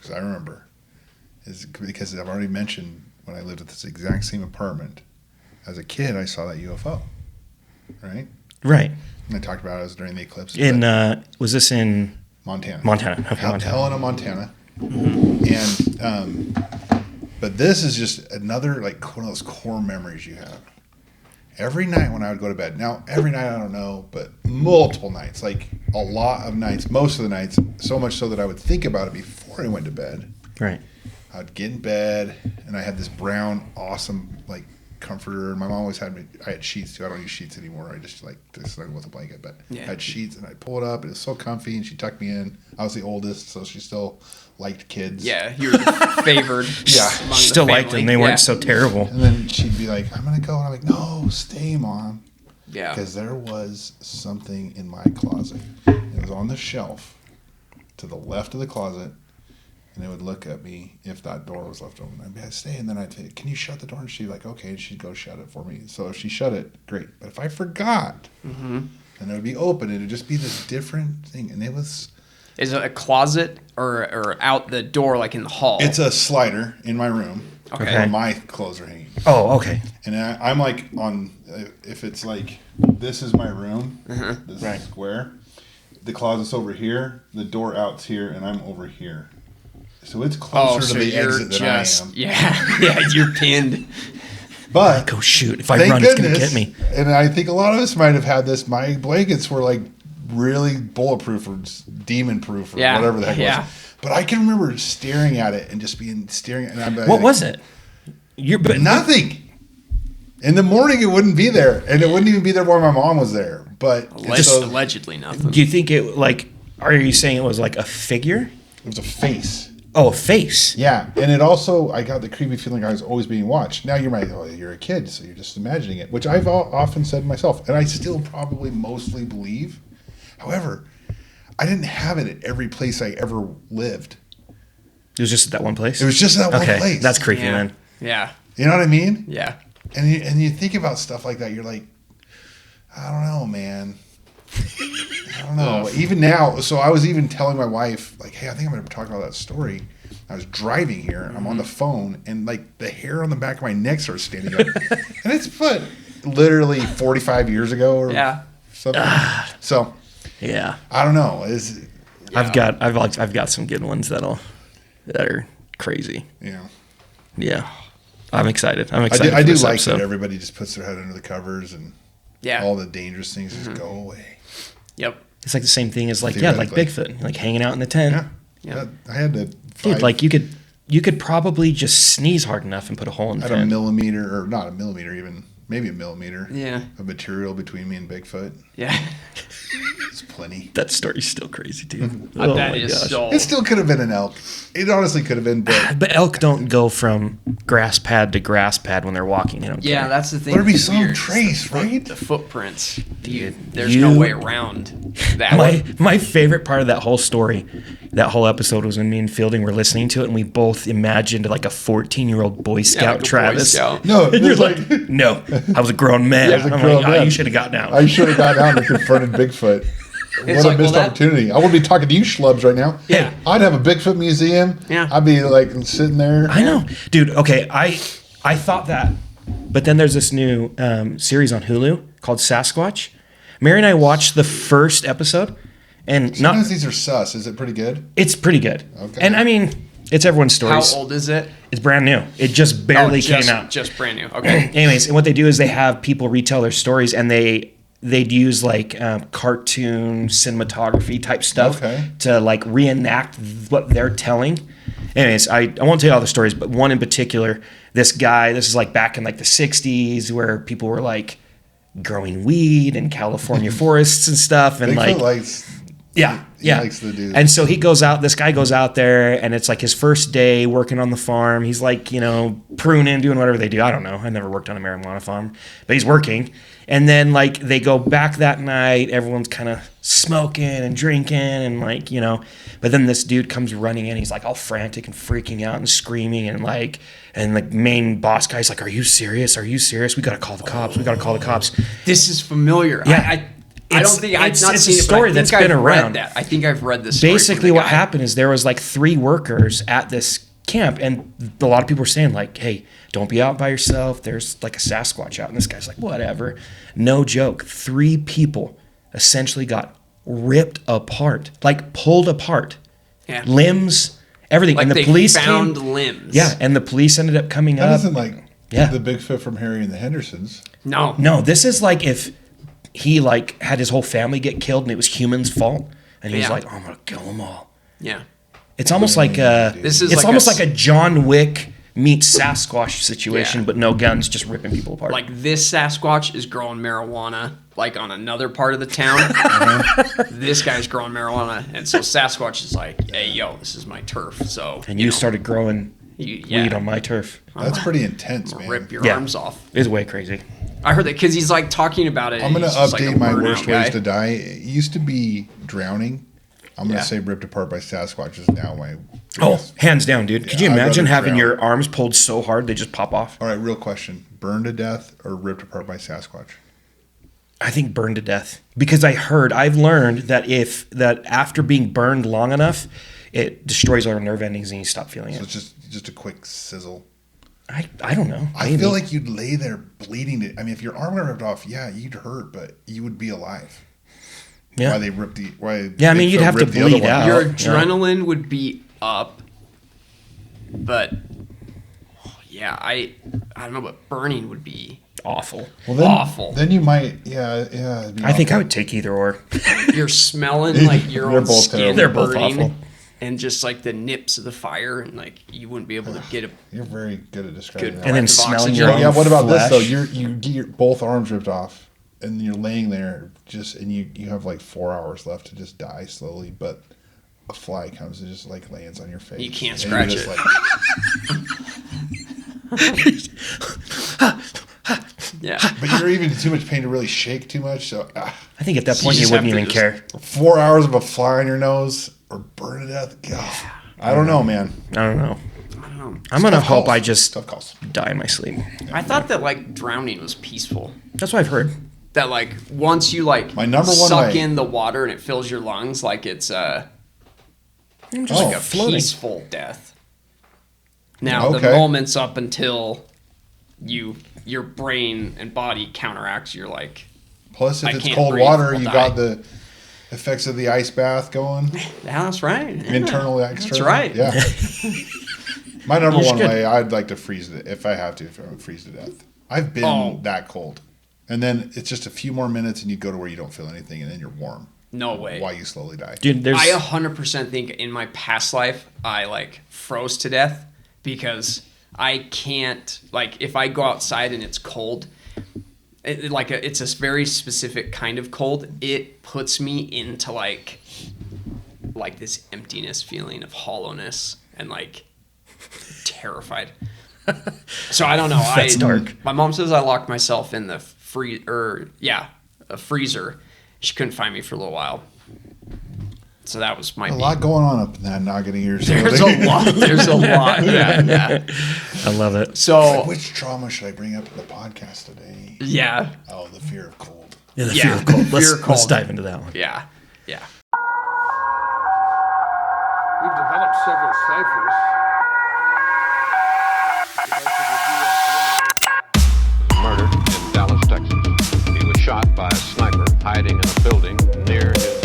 because I remember, is because I've already mentioned when I lived at this exact same apartment. As a kid, I saw that UFO, right? Right. And I talked about it was during the eclipse. Was this in Montana? Montana. Okay, Montana. Helena, Montana. Mm-hmm. And but this is just another like one of those core memories you have. Every night when I would go to bed. Now, every night I don't know, but multiple nights, like a lot of nights, most of the nights, so much so that I would think about it before I went to bed. Right. I'd get in bed, and I had this brown, awesome, like, comforter. And my mom always had me, I had sheets, too. I don't use sheets anymore. I just, like, snuggle with a blanket. But I had sheets, and I'd pull it up, and it was so comfy, and she tucked me in. I was the oldest, so she still liked kids. Yeah, you were favored. Yeah. Still liked them. They weren't so terrible. And then she'd be like, I'm going to go. And I'm like, no, stay, Mom. Yeah. Because there was something in my closet. It was on the shelf to the left of the closet. And it would look at me if that door was left open. I'd be like, stay. And then I'd say, can you shut the door? And she'd be like, okay. And she'd go shut it for me. So if she shut it, great. But if I forgot, and it would be open, it would just be this different thing. And it was... Is it a closet or out the door, like in the hall? It's a slider in my room. Okay. Where my clothes are hanging. Oh, okay. And I'm like on, if it's like, this is my room, this is square, the closet's over here, the door out's here, and I'm over here. So it's closer to the exit than I am. Yeah, you're pinned. But go shoot! If I run, it's gonna get me. And I think a lot of us might have had this. My blankets were like really bulletproof or demon proof or whatever the heck it was. But I can remember staring at it and just staring at it. What was it? Nothing. In the morning, it wouldn't be there, and it wouldn't even be there while my mom was there. But allegedly nothing. Do you think it like? Are you saying it was like a figure? It was a face. Oh, a face. Yeah, and it also, I got the creepy feeling I was always being watched. Now you're a kid, so you're just imagining it, which I've often said myself, and I still probably mostly believe. However, I didn't have it at every place I ever lived. It was just that one place? It was just that one place. That's creepy, man. Yeah. You know what I mean? Yeah. And you think about stuff like that, you're like, I don't know, man. I don't know. Even now, so I was even telling my wife, like, hey, I think I'm going to talk about that story. I was driving here, and I'm on the phone, and like the hair on the back of my neck starts standing up. And it's literally 45 years ago or something. So, yeah. I don't know. I've got some good ones that are crazy. Yeah. Yeah. I'm excited. I do like that everybody just puts their head under the covers and all the dangerous things just go away. Yep. It's like the same thing as like Bigfoot, like hanging out in the tent. Yeah. I had to dude, like you could probably just sneeze hard enough and put a hole in the tent. At a millimeter, or not a millimeter even, maybe a millimeter. Yeah. Of material between me and Bigfoot. Yeah. It's plenty. That story's still crazy, dude. It still could have been an elk. It honestly could have been. But elk don't go from grass pad to grass pad when they're walking. They don't care. That's the thing. There'd be some trace, right? The footprints. Dude, there's no way around that. My favorite part of that whole story, that whole episode, was when me and Fielding were listening to it, and we both imagined like a 14-year-old Boy Scout Boy Travis. Scout. No, and you're like, no, I was a grown man. You should have got down. I should have got down and confronted Bigfoot. What a missed opportunity. I wouldn't be talking to you schlubs right now. Yeah. I'd have a Bigfoot museum. Yeah. I'd be like sitting there. I know. Dude, okay, I thought that. But then there's this new series on Hulu called Sasquatch. Mary and I watched the first episode. And sometimes these are sus. Is it pretty good? It's pretty good. Okay. And I mean, it's everyone's stories. How old is it? It's brand new. It just barely came out. Just brand new. Okay. Anyways, and what they do is they have people retell their stories, and they'd use like cartoon cinematography type stuff to like reenact what they're telling. Anyways, I won't tell you all the stories, but one in particular, this is like back in like the 60s where people were like growing weed in California forests and stuff. And Bigfoot likes... Yeah. He likes to do. And so this guy goes out there, and it's like his first day working on the farm. He's like, pruning, doing whatever they do. I don't know. I never worked on a marijuana farm, but he's working. And then like they go back that night, everyone's kind of smoking and drinking and like, but then this dude comes running in. He's like all frantic and freaking out and screaming and the main boss guy's like, are you serious? Are you serious? We got to call the cops. We got to call the cops. This is familiar. Yeah. I don't think I've not it's seen a story that's been around. I think I've read this story. Basically, what happened is there was like 3 workers at this camp, and a lot of people were saying like, "Hey, don't be out by yourself. There's like a Sasquatch out." And this guy's like, "Whatever." No joke. 3 people essentially got ripped apart, like pulled apart, limbs, everything. Like and the they police found limbs. Yeah, and the police ended up coming That up. isn't like the Bigfoot from Harry and the Hendersons. No. This is like if he like had his whole family get killed and it was humans' fault, and he was like, "I'm gonna kill them all." Yeah. It's almost like like a John Wick meets Sasquatch situation, but no guns, just ripping people apart. Like this Sasquatch is growing marijuana, like on another part of the town. This guy's growing marijuana, and so Sasquatch is like, "Hey, yo, this is my turf." So and you started growing weed on my turf. That's pretty intense, man. Rip your arms off. It's way crazy. I heard that because he's like talking about it. I'm gonna update like my worst ways to die. It used to be drowning. I'm gonna Yeah. say ripped apart by Sasquatch is now my. Oh, hands down, dude. Could you I'd imagine rather having drown. your arms pulled so hard they just pop off? All right, real question: burned to death or ripped apart by Sasquatch? I think burned to death because I've learned that after being burned long enough, it destroys all your nerve endings and you stop feeling So it. it's just a quick sizzle. I don't know. I feel like you'd lay there bleeding. I mean, if your arm got ripped off, yeah, you'd hurt, but you would be alive. Yeah. Why they ripped the? Why? Yeah, I mean, you'd Bigfoot have to ripped the other bleed one out. Your adrenaline would be up, but yeah, I don't know, but burning would be awful. Well, then, awful. Then you might, yeah. It'd be I think I awful. would take either or. You're smelling like your They're own both skin terrible. They're both burning, awful. and just like the nips of the fire, and like you wouldn't be able to get a You're very good at describing good that. And then breath of smelling oxygen. your own Yeah. What about flesh. this though? You get your both arms ripped off, and you're laying there and you have like 4 hours left to just die slowly, but a fly comes and just like lands on your face. You can't And scratch you're just Yeah. but you're even in too much pain to really shake too much. So I think at that So point you you just wouldn't have even to care. 4 hours of a fly on your nose or burn to death. God, I don't know, man. I don't know. I don't know. I'm gonna Tough hope calls. I just Tough calls. die in my sleep. I thought that like drowning was peaceful. That's what I've heard. That like once you like My number one suck way- in the water and it fills your lungs, like it's Just Oh, like a floating. peaceful death. Now the Okay. moments up until your brain and body counteracts your like Plus, if I it's can't cold breathe, water, I'll you die. got the effects of the ice bath going. yeah, that's right. Internal, external. right. Yeah. My number You're one good. way, I'd like to freeze it if I have to. If I would freeze to death, I've been that cold, and then it's just a few more minutes, and you go to where you don't feel anything, and then you're warm. No way. While you slowly die. Dude, there's I 100% think in my past life I like froze to death because I can't like if I go outside and it's cold, it's a very specific kind of cold. It puts me into like this emptiness feeling of hollowness and like terrified. So I don't know. That's dark. My mom says I locked myself in the a freezer. She couldn't find me for a little while. So that was my A lot going on up in that noggin of yours. There's a lot. There's a lot. Yeah. I love it. So Which trauma should I bring up in the podcast today? yeah. Oh, the fear of cold. Yeah, the Yeah, fear of cold. fear Let's, of let's cold. dive into that one. Yeah. We've developed several ciphers. Murdered in Dallas, Texas. He was shot by a sniper hiding in a building near his.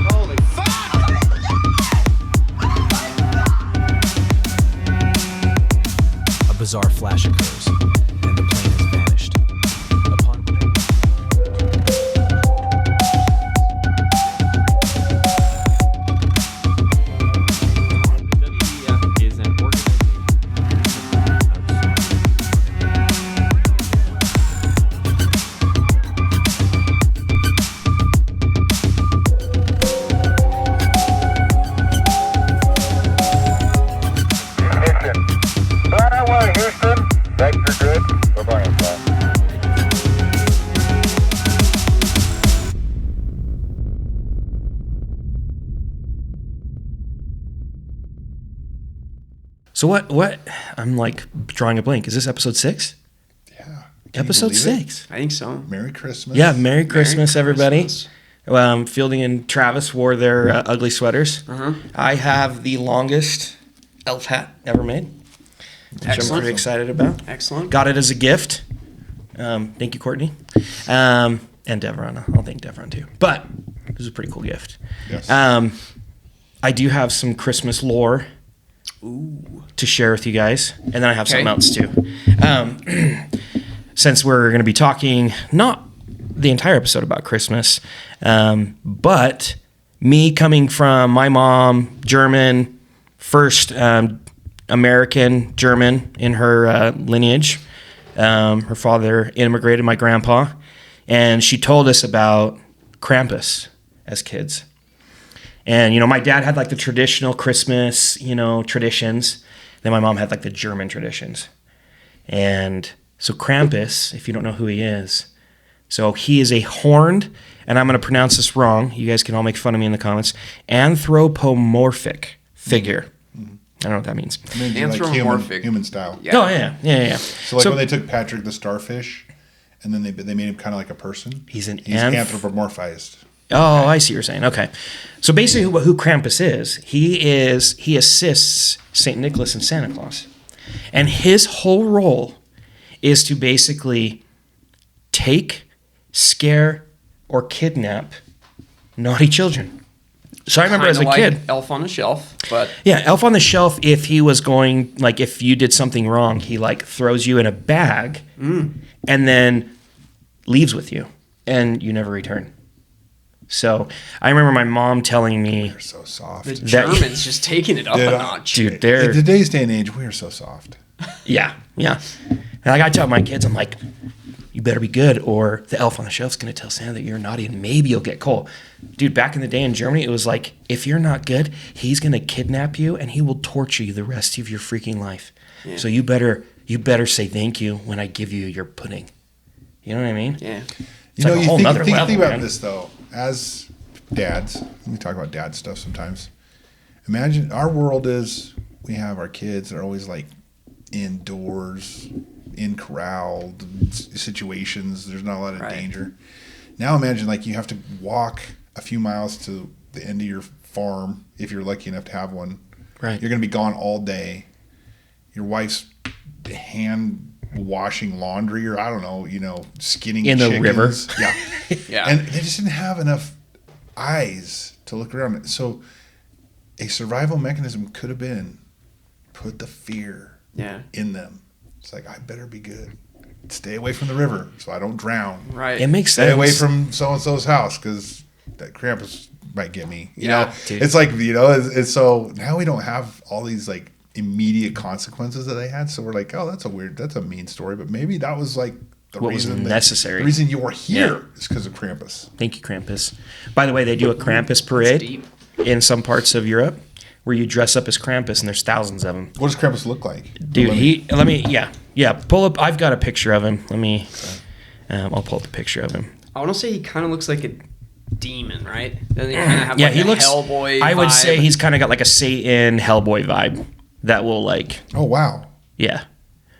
Holy fuck! A bizarre flash occurs, and the plane has vanished. Upon WEF is an organization. Mission. Fly away, Houston. The So what? I'm like drawing a blank. Is this episode 6? Yeah. Can you Episode believe 6. I think so. Merry Christmas. Yeah, Merry Christmas, everybody. Christmas. Fielding and Travis wore their ugly sweaters. I have the longest elf hat ever made, which I'm Excellent. pretty excited about. Excellent. Got it as a gift. Thank you, Courtney. And Devron. I'll thank Devron too. But it was a pretty cool gift. Yes. I do have some Christmas lore to share with you guys. And then I have something else too. Since we're going to be talking not the entire episode about Christmas, but me coming from my mom, German, first American German in her lineage. Her father immigrated, my grandpa, and she told us about Krampus as kids. And, my dad had like the traditional Christmas, traditions. Then my mom had like the German traditions. And so Krampus, if you don't know who he is, so he is a horned, and I'm going to pronounce this wrong. You guys can all make fun of me in the comments. Anthropomorphic figure. I don't know what that means. I mean, Anthropomorphic. human style. Yeah. Oh, yeah. So when they took Patrick the starfish, and then they made him kind of like a person. He's anthropomorphized. Oh, I see what you're saying. Okay. So basically who Krampus is, he assists St. Nicholas and Santa Claus. And his whole role is to basically take, scare, or kidnap naughty children. So I remember as a Kinda like kid. Elf on a Shelf, but Yeah, Elf on the Shelf, if he was going, like if you did something wrong, he like throws you in a bag and then leaves with you and you never return. So I remember my mom telling me, They're so soft. the Germans just taking it up Dude, a notch. dude, In they're, today's day and age, we are so soft. yeah. And I gotta tell my kids, I'm like, you better be good or the elf on the shelf's gonna tell Santa that you're naughty and maybe you'll get coal. Dude, back in the day in Germany, it was like, if you're not good, he's gonna kidnap you and he will torture you the rest of your freaking life. Yeah. So you better say thank you when I give you your pudding. You know what I mean? Yeah. It's like a whole nother think level, about man. this though. As dads, we talk about dad stuff sometimes. Imagine our world is we have our kids that are always like indoors, in corralled situations. There's not a lot of danger. Now imagine like you have to walk a few miles to the end of your farm if you're lucky enough to have one. Right. You're going to be gone all day. Your wife's hand washing laundry or I don't know, skinning In the chickens. river. Yeah. Yeah. And they just didn't have enough eyes to look around. So a survival mechanism could have been put the fear in them. It's like, I better be good. Stay away from the river so I don't drown. Right. It makes Stay sense. away from so-and-so's house because that Krampus might get me. You Yeah, know, dude. it's like, it's so now we don't have all these like immediate consequences that they had. So we're like, oh, that's a mean story. But maybe that was like the What was reason necessary. The reason you were here is because of Krampus. Thank you, Krampus. By the way, they do a Krampus parade deep. in some parts of Europe where you dress up as Krampus and there's thousands of them. What does Krampus look like? Dude, pull up. I've got a picture of him. I'll pull up a picture of him. I want to say he kind of looks like a demon, right? Then they kind of have Yeah, like he a looks. Hellboy I would vibe. say he's kind of got like a Satan Hellboy vibe that will like, Oh wow! yeah.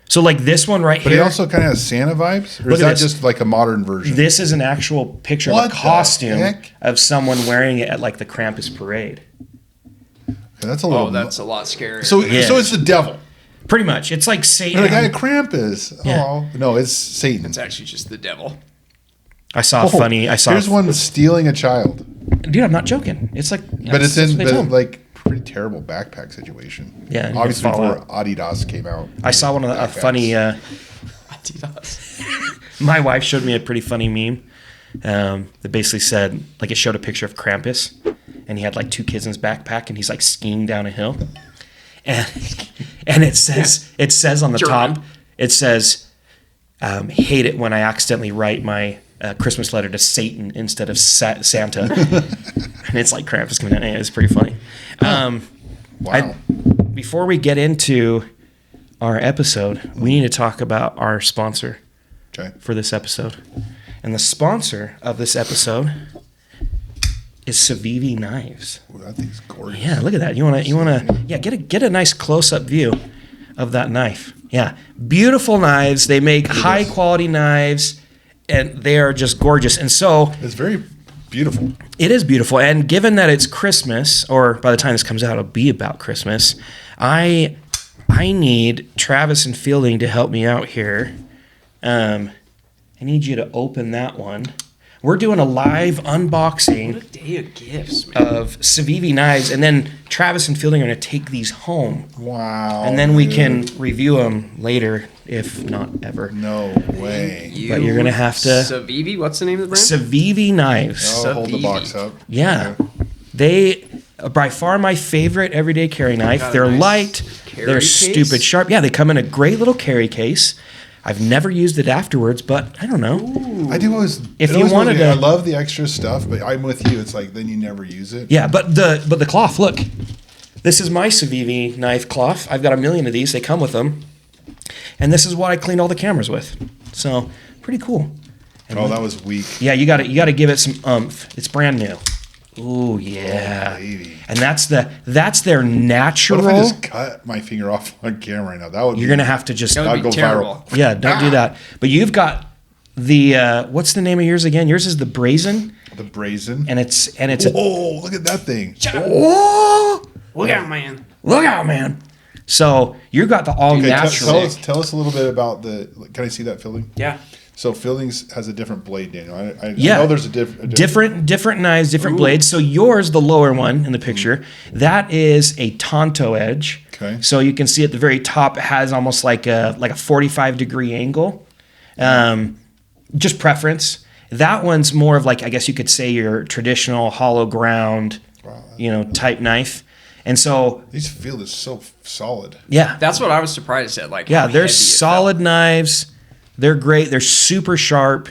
So like this one right But here. he also kind of has Santa vibes, or Look is at that this. just like a modern version? This is an actual picture What of the a costume heck? of someone wearing it at like the Krampus parade. That's a little. Oh, that's a lot scarier. so. Yeah. So it's the devil. Pretty much, it's like Satan. Or the guy Krampus. Yeah. Oh no, it's Satan. it's actually just the devil. I saw Here's one stealing a child, Dude, I'm not joking. It's like, but it's that's in what they told me. like pretty terrible backpack situation. Yeah, and you obviously fall before Adidas came out. I saw one of the, a Backpacks. funny. Adidas. My wife showed me a pretty funny meme that basically said, like, it showed a picture of Krampus, and he had like two kids in his backpack, and he's like skiing down a hill, and it says on the German. top, it says, hate it when I accidentally write my Christmas letter to Satan instead of Santa, and it's like Krampus coming down. Yeah, it's pretty funny. Wow. Before we get into our episode, we need to talk about our sponsor Okay. for this episode. And the sponsor of this episode is Civivi knives. Ooh, that thing's gorgeous. Yeah, look at that. You wanna get a nice close up view of that knife. Yeah, beautiful knives. They make high quality knives, and they are just gorgeous. And so It's very beautiful. it is beautiful. And given that it's Christmas, or by the time this comes out, it'll be about Christmas. I need Travis and Fielding to help me out here. I need you to open that one. We're doing a live unboxing What a day of gifts, man. of Civivi knives, and then Travis and Fielding are going to take these home, Wow. and then we dude. can review them later, if not ever. No way. But you're gonna have to- Civivi, what's the name of the brand? Civivi knives. I'll hold the Civivi. box up. Yeah, Okay. they are by far my favorite everyday carry knife. Got a They're nice light. carry They're case? stupid sharp. Yeah, they come in a great little carry case. I've never used it afterwards, but I don't know. I do always. If it you always wanted motivates me. to- I love the extra stuff, but I'm with you. It's like then you never use it. Yeah, but the cloth. Look, this is my Civivi knife cloth. I've got a million of these. They come with them, and this is what I cleaned all the cameras with. So pretty cool. Oh, that was weak. Yeah, you got to give it some oomph. It's brand new. Ooh yeah, Oh, baby. and that's their natural. What if I just cut my finger off on camera right now? That would. You're gonna have to just That That'd would be go terrible. viral. yeah, don't do that. But you've got the what's the name of yours again? Yours is the brazen, The brazen. and it's a Whoa! Look at that thing. oh, Look out, man. look out, man. So you got the all Okay, natural. tell us a little bit about the. Can I see that filling? Yeah. So Fieldings has a different blade, Daniel. I Yeah. know there's a different knives, different blades. So yours, the lower one in the picture, that is a Tonto edge. Okay. So you can see at the very top, it has almost like a 45-degree angle. Just preference. That one's more of like, I guess you could say, your traditional hollow ground, type knife. And so These feel is so solid. yeah, That's what I was surprised at. Like, yeah, how they're heavy it solid felt. knives. They're great. They're super sharp.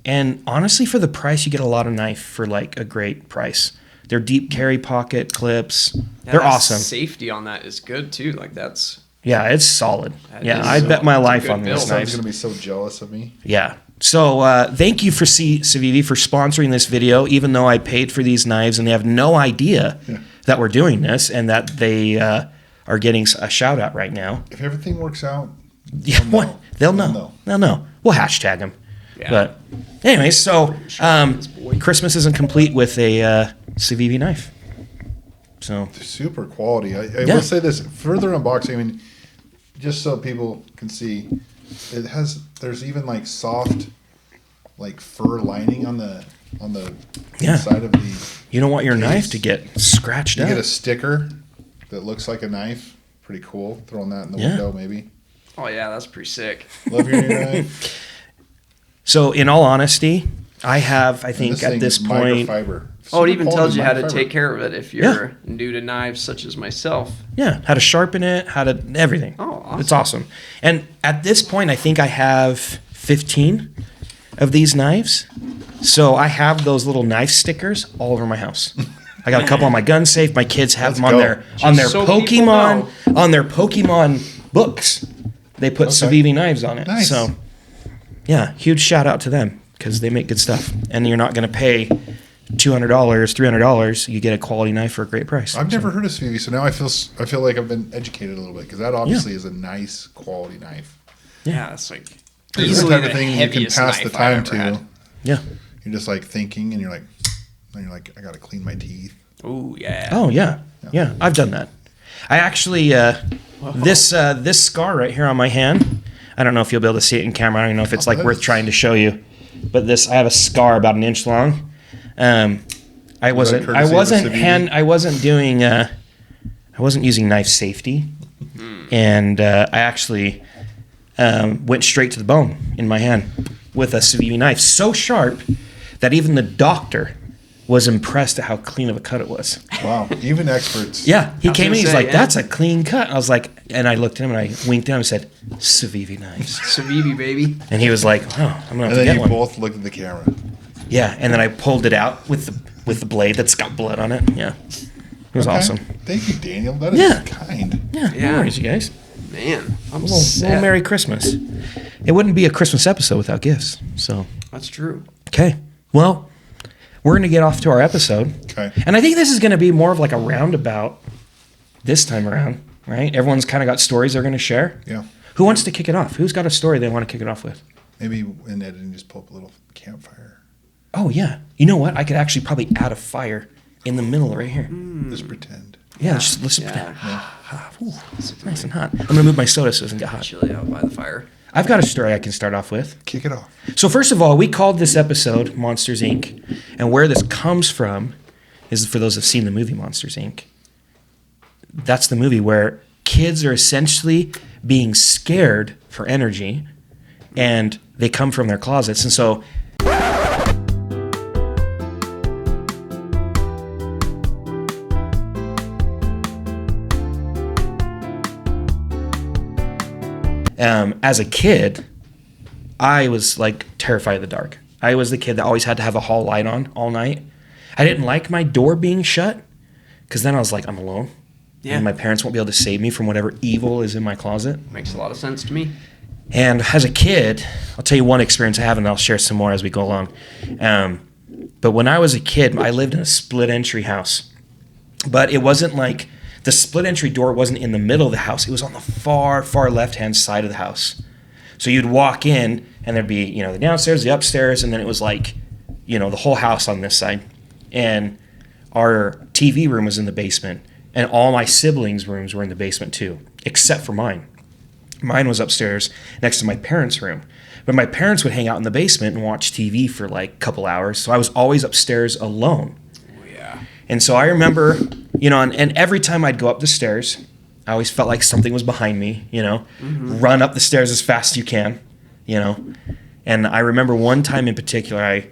And honestly, for the price, you get a lot of knife for like a great price. They're deep carry pocket clips. Yeah, They're that awesome. Safety on that is good too. Like that's Yeah, it's solid. That Yeah, is I bet my it's a life good on build. these Someone's knives. gonna be so jealous of me. Yeah. So thank you for Civivi for sponsoring this video, even though I paid for these knives and they have no idea that we're doing this and that they are getting a shout out right now. If everything works out, Yeah, what? They'll know. They'll know. We'll hashtag them. Yeah. But anyway, so Christmas isn't complete with a Civivi knife. So super quality. I Yeah. will say this further unboxing. I mean, just so people can see, it has. There's even like soft, like fur lining on the Yeah. inside of the. you don't want your Case. knife to get scratched You up. get a sticker that looks like a knife. Pretty cool. Throwing that in the Yeah. window, maybe. oh yeah, that's pretty sick. Love your new knife. So in all honesty, I have, I And think at thing this is point, microfiber. Oh, it Super even quality tells you how to microfiber. take care of it if you're new to knives, such as myself. yeah, how to sharpen it, how to everything. Oh, awesome. It's awesome. And at this point, I think I have 15 of these knives. So I have those little knife stickers all over my house. I got a couple on my gun safe. My kids have Let's them on go. their so people Pokemon books. They put Okay. Civivi knives on it. Nice. So yeah, huge shout out to them because they make good stuff. And you're not going to pay $200, $300. You get a quality knife for a great price. I've never heard of Civivi, so now I feel like I've been educated a little bit because that obviously is a nice quality knife. Yeah, it's like It's the easily type the of thing you can heaviest pass the knife time I've ever had. to. Yeah. You're just like thinking, and you're like, I got to clean my teeth. Ooh yeah. Oh yeah, yeah. I've done that. I actually this scar right here on my hand. I don't know if you'll be able to see it in camera. I don't even know if it's like that worth is- trying to show you. But I have a scar about an inch long. I wasn't using knife safety, and I actually went straight to the bone in my hand with a Civivi knife, so sharp that even the doctor was impressed at how clean of a cut it was. Wow, even experts. Yeah, he I was came in. gonna He's say, like, yeah. "That's a clean cut." I was like, and I looked at him and I winked at him and said, "Civivi knives," Civivi, baby. and he was like, "Oh, I'm gonna have And to then get you one." both looked at the camera. Yeah, and then I pulled it out with the blade that's got blood on it. Yeah, it was Okay. awesome. Thank you, Daniel. That is Yeah. kind. Yeah, Yeah. no worries, you guys. Man, I'm Little sad. Merry Christmas. It wouldn't be a Christmas episode without gifts. So That's true. okay, well, we're going to get off to our episode. Okay. And I think this is going to be more of like a roundabout this time around, right? Everyone's kind of got stories they're going to share. Yeah. Who wants to kick it off? Who's got a story they want to kick it off with? Maybe in editing, just pull up a little campfire. Oh, yeah. You know what? I could actually probably add a fire in the middle right here. Just pretend. Yeah, let's pretend. Ooh, it's nice and hot. I'm going to move my soda so it doesn't get hot. Chilly out by the fire. I've got a story I can start off with. Kick it off. So first of all, we called this episode Monsters, Inc. And where this comes from is, for those who've seen the movie Monsters, Inc., that's the movie where kids are essentially being scared for energy, and they come from their closets. And so as a kid, I was like terrified of the dark. I was the kid that always had to have a hall light on all night. I didn't like my door being shut because then I was like, I'm alone. Yeah. And my parents won't be able to save me from whatever evil is in my closet. Makes a lot of sense to me. And as a kid, I'll tell you one experience I have, and I'll share some more as we go along. But when I was a kid, I lived in a split entry house. But it wasn't like the split entry door wasn't in the middle of the house. It was on the far, far left-hand side of the house. So you'd walk in, and there'd be, the downstairs, the upstairs, and then it was like, the whole house on this side. And our TV room was in the basement, and all my siblings' rooms were in the basement too, except for mine. Mine was upstairs next to my parents' room. But my parents would hang out in the basement and watch TV for like a couple hours, so I was always upstairs alone. Oh, yeah. And so I remember, and every time I'd go up the stairs, I always felt like something was behind me, run up the stairs as fast as you can, And I remember one time in particular, I,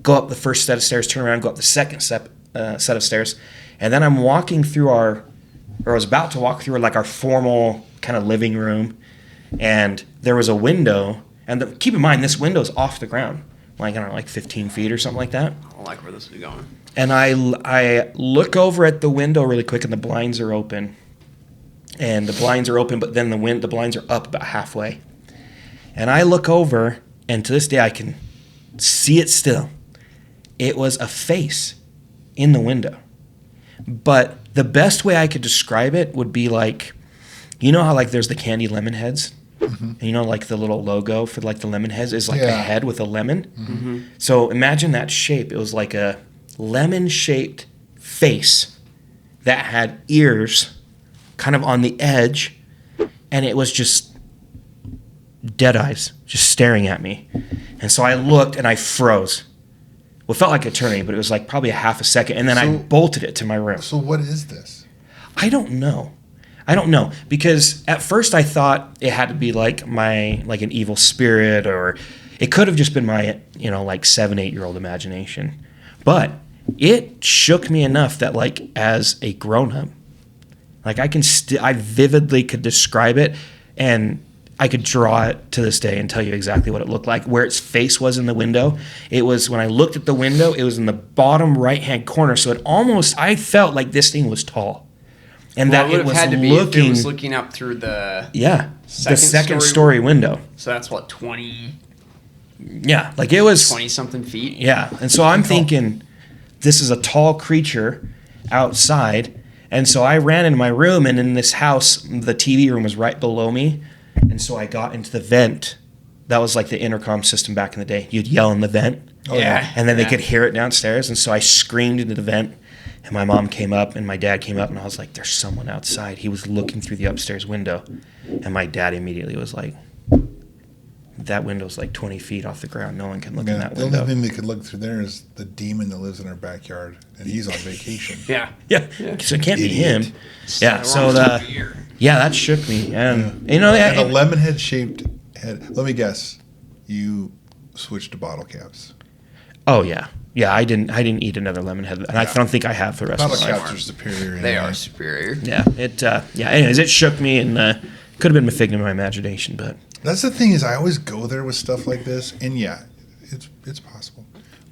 go up the first set of stairs, turn around, go up the second set of stairs, and then I'm walking through I was about to walk through like our formal kind of living room, and there was a window, and keep in mind, this window's off the ground, like, I don't know, like 15 feet or something like that. I don't like where this is going. And I look over at the window really quick, and the blinds are open. And the blinds are open, but then the blinds are up about halfway. And I look over, and to this day I can see it still. It was a face in the window. But the best way I could describe it would be like, how like there's the candy lemon heads? Mm-hmm. And like the little logo for like the lemon heads is like a head with a lemon. Mm-hmm. So imagine that shape. It was like a lemon-shaped face that had ears kind of on the edge, and it was just dead eyes just staring at me. And so I looked and I froze. Well, it felt like eternity, but it was like probably a half a second, and then I bolted it to my room. So what is this? I don't know, because at first I thought it had to be like an evil spirit, or it could have just been my, like 7-8-year-old imagination. But it shook me enough that like as a grown-up, like I vividly could describe it, and I could draw it to this day and tell you exactly what it looked like. Where its face was in the window, it was, when I looked at the window, it was in the bottom right-hand corner. So I felt like this thing was tall. And that it was had to be looking... if it was looking up through the... Yeah, the second story window. So that's what, 20... Yeah, like it was... 20-something feet? Yeah, and so I'm thinking, this is a tall creature outside. And so I ran into my room, and in this house, the TV room was right below me. And so I got into the vent. That was like the intercom system back in the day. You'd yell in the vent. Oh, yeah. And then they could hear it downstairs. And so I screamed into the vent, and my mom came up and my dad came up, and I was like, there's someone outside. He was looking through the upstairs window. And my dad immediately was like, that window's like 20 feet off the ground. No one can look in that window. The only thing that could look through there is the demon that lives in our backyard, and he's on vacation. Yeah. Yeah. So it can't be Idiot. him. Yeah. So that shook me. And and a lemon head shaped head. Let me guess. You switched to bottle caps. Oh yeah. Yeah, I didn't eat another lemon head, and I don't think I have the rest Bottle of my life. caps are superior. They anyway. are superior. Yeah. Anyways, it shook me, and could have been a figment of my imagination, but That's the thing, is I always go there with stuff like this, and it's possible.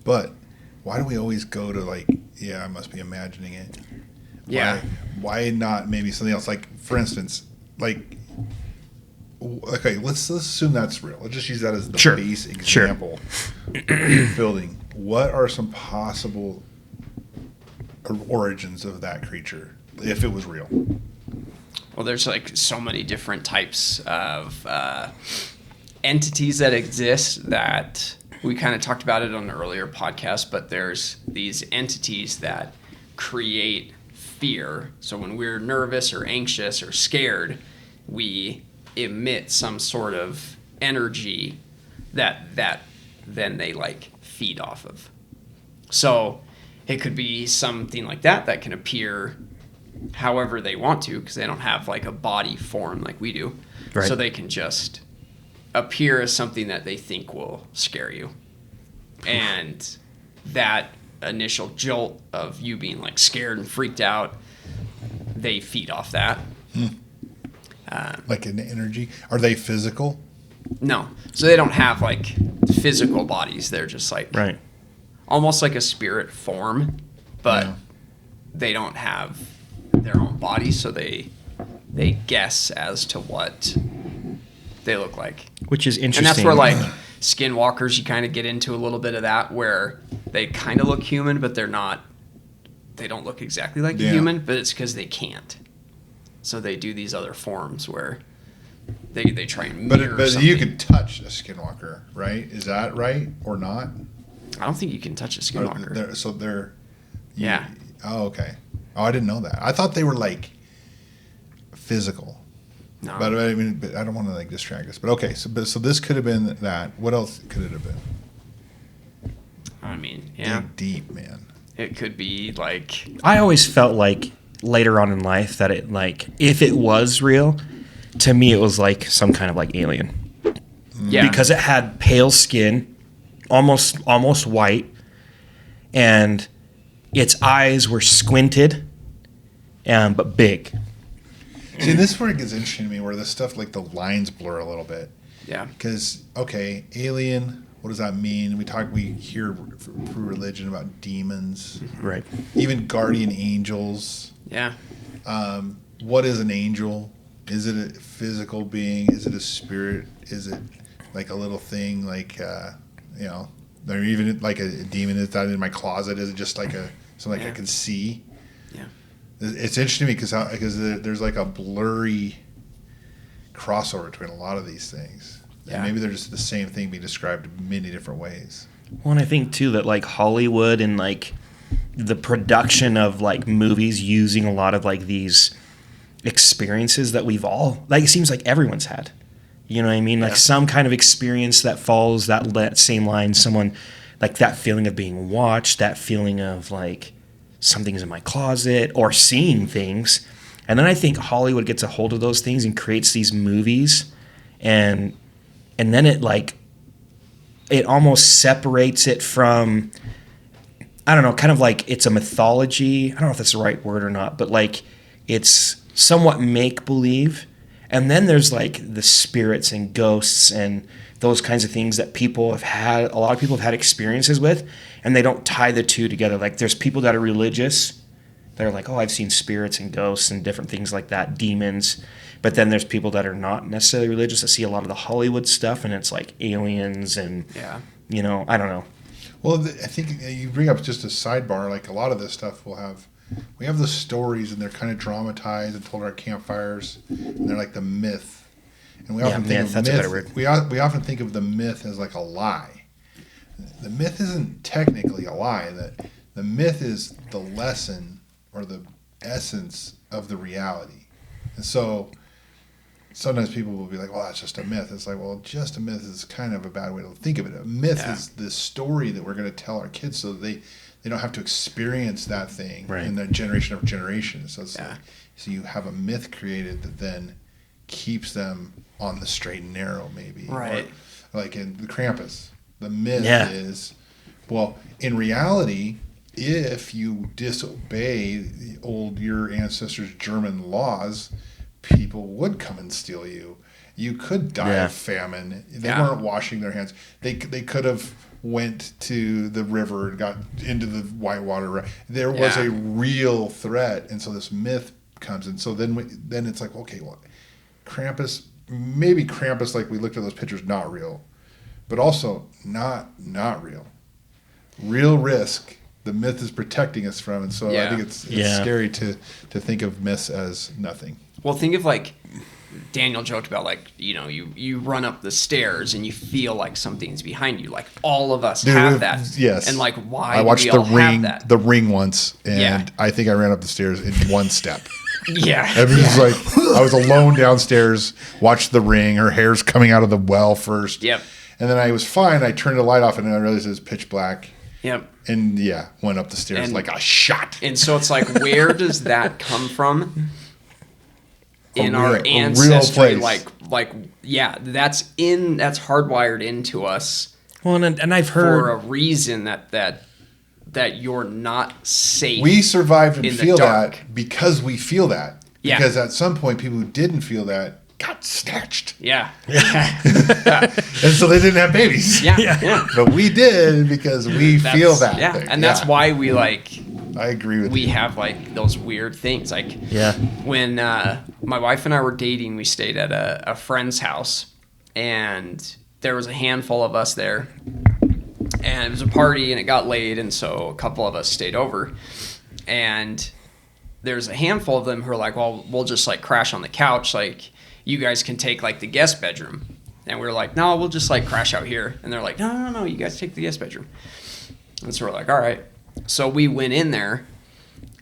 But why do we always go to like, I must be imagining it? Yeah. Why not maybe something else? Like, for instance, like, okay, let's assume that's real. Let's just use that as the base example. Building. what are some possible origins of that creature if it was real? Well, there's like so many different types of entities that exist that we kind of talked about it on an earlier podcast, but there's these entities that create fear. So when we're nervous or anxious or scared, we emit some sort of energy that then they like feed off of. So it could be something like that can appear however they want to, because they don't have like a body form like we do. Right. So they can just appear as something that they think will scare you. And that initial jolt of you being like scared and freaked out, they feed off that. Like an energy? Are they physical? No. So they don't have like physical bodies. They're just like Right. almost like a spirit form, but Yeah. they don't have their own body, so they guess as to what they look like. Which is interesting. And that's where like skinwalkers, you kind of get into a little bit of that, where they kind of look human, but they're not. They don't look exactly like a Yeah. human, but it's because they can't. So they do these other forms where they try and mirror But something. you could touch a skinwalker, right? Is that right or not? I don't think you can touch a skinwalker. So they're Yeah. Oh, okay. Oh, I didn't know that. I thought they were like physical. No. But I mean, but I don't want to like distract us. But okay, so this could have been that. What else could it have been? I mean, yeah. Dig deep, man. It could be like, I always felt like later on in life that it like if it was real, to me it was like some kind of like alien. yeah. Because it had pale skin, almost white, and its eyes were squinted, but big. See, this is where it gets interesting to me, where this stuff like the lines blur a little bit. yeah. Because okay, alien. What does that mean? We hear through religion about demons, Right. even guardian angels. Yeah. What is an angel? Is it a physical being? Is it a spirit? Is it like a little thing like or even like a demon is that in my closet? Is it just like something I can see? Yeah. It's interesting to me because there's like a blurry crossover between a lot of these things. Yeah. And maybe they're just the same thing being described in many different ways. Well, and I think too that like Hollywood and like the production of like movies using a lot of like these experiences that we've all like, it seems like everyone's had. You know what I mean? Like some kind of experience that follows that same line. Someone like that feeling of being watched, that feeling of like something's in my closet or seeing things. And then I think Hollywood gets a hold of those things and creates these movies, and then it almost separates it from, I don't know, kind of like it's a mythology. I don't know if that's the right word or not, but like it's somewhat make-believe. And then there's like the spirits and ghosts and those kinds of things that a lot of people have had experiences with, and they don't tie the two together. Like there's people that are religious that are like, oh, I've seen spirits and ghosts and different things like that, demons. But then there's people that are not necessarily religious that see a lot of the Hollywood stuff, and it's like aliens and, I don't know. Well, I think you bring up just a sidebar. Like a lot of this stuff we have the stories, and they're kind of dramatized and told at our campfires, and they're like the myth. And we often think of that's a better myth. word. We often think of the myth as like a lie. The myth isn't technically a lie. The myth is the lesson or the essence of the reality. And so sometimes people will be like, well, that's just a myth. It's like, well, just a myth is kind of a bad way to think of it. A myth is the story that we're going to tell our kids so they don't have to experience that thing in the generation of generations. So, so you have a myth created that then keeps them on the straight and narrow, maybe. Right. Or like in the Krampus, the myth is, well, in reality, if you disobey your ancestors' German laws, people would come and steal you. You could die of famine. They weren't washing their hands. They could have went to the river and got into the Whitewater. There was a real threat, and so this myth comes. And so then it's like, okay, well, Krampus, like we looked at those pictures, not real, but also not real. real risk the myth is protecting us from. And so I think it's scary to think of myths as nothing. Well, think of like Daniel joked about, like, you know, you run up the stairs and you feel like something's behind you. Like all of us have that. Yes. And like, why I watched do we all have that? The Ring once, and I think I ran up the stairs in one step. Yeah. It was like I was alone downstairs, watched The Ring. Her hair's coming out of the well first. Yep. And then I was fine. I turned the light off, and then I realized it was pitch black. Yep. And went up the stairs like a shot. And so it's like, where does that come from in our real ancestry? place. That's hardwired into us. Well, and I've for heard a reason that you're not safe. We survived and in the feel dark. that because we feel that. Yeah. Because at some point, people who didn't feel that got snatched. Yeah. And so they didn't have babies. Yeah. But we did because we feel that. Yeah. thing. And that's why we like. I agree with we you. have like those weird things. Like when my wife and I were dating, we stayed at a friend's house, and there was a handful of us there, and it was a party, and it got late, and so a couple of us stayed over, and there's a handful of them who are like, well, we'll just like crash on the couch, like you guys can take like the guest bedroom. And we were like, no, we'll just like crash out here. And they're like, no, you guys take the guest bedroom. And so we're like, all right. So we went in there,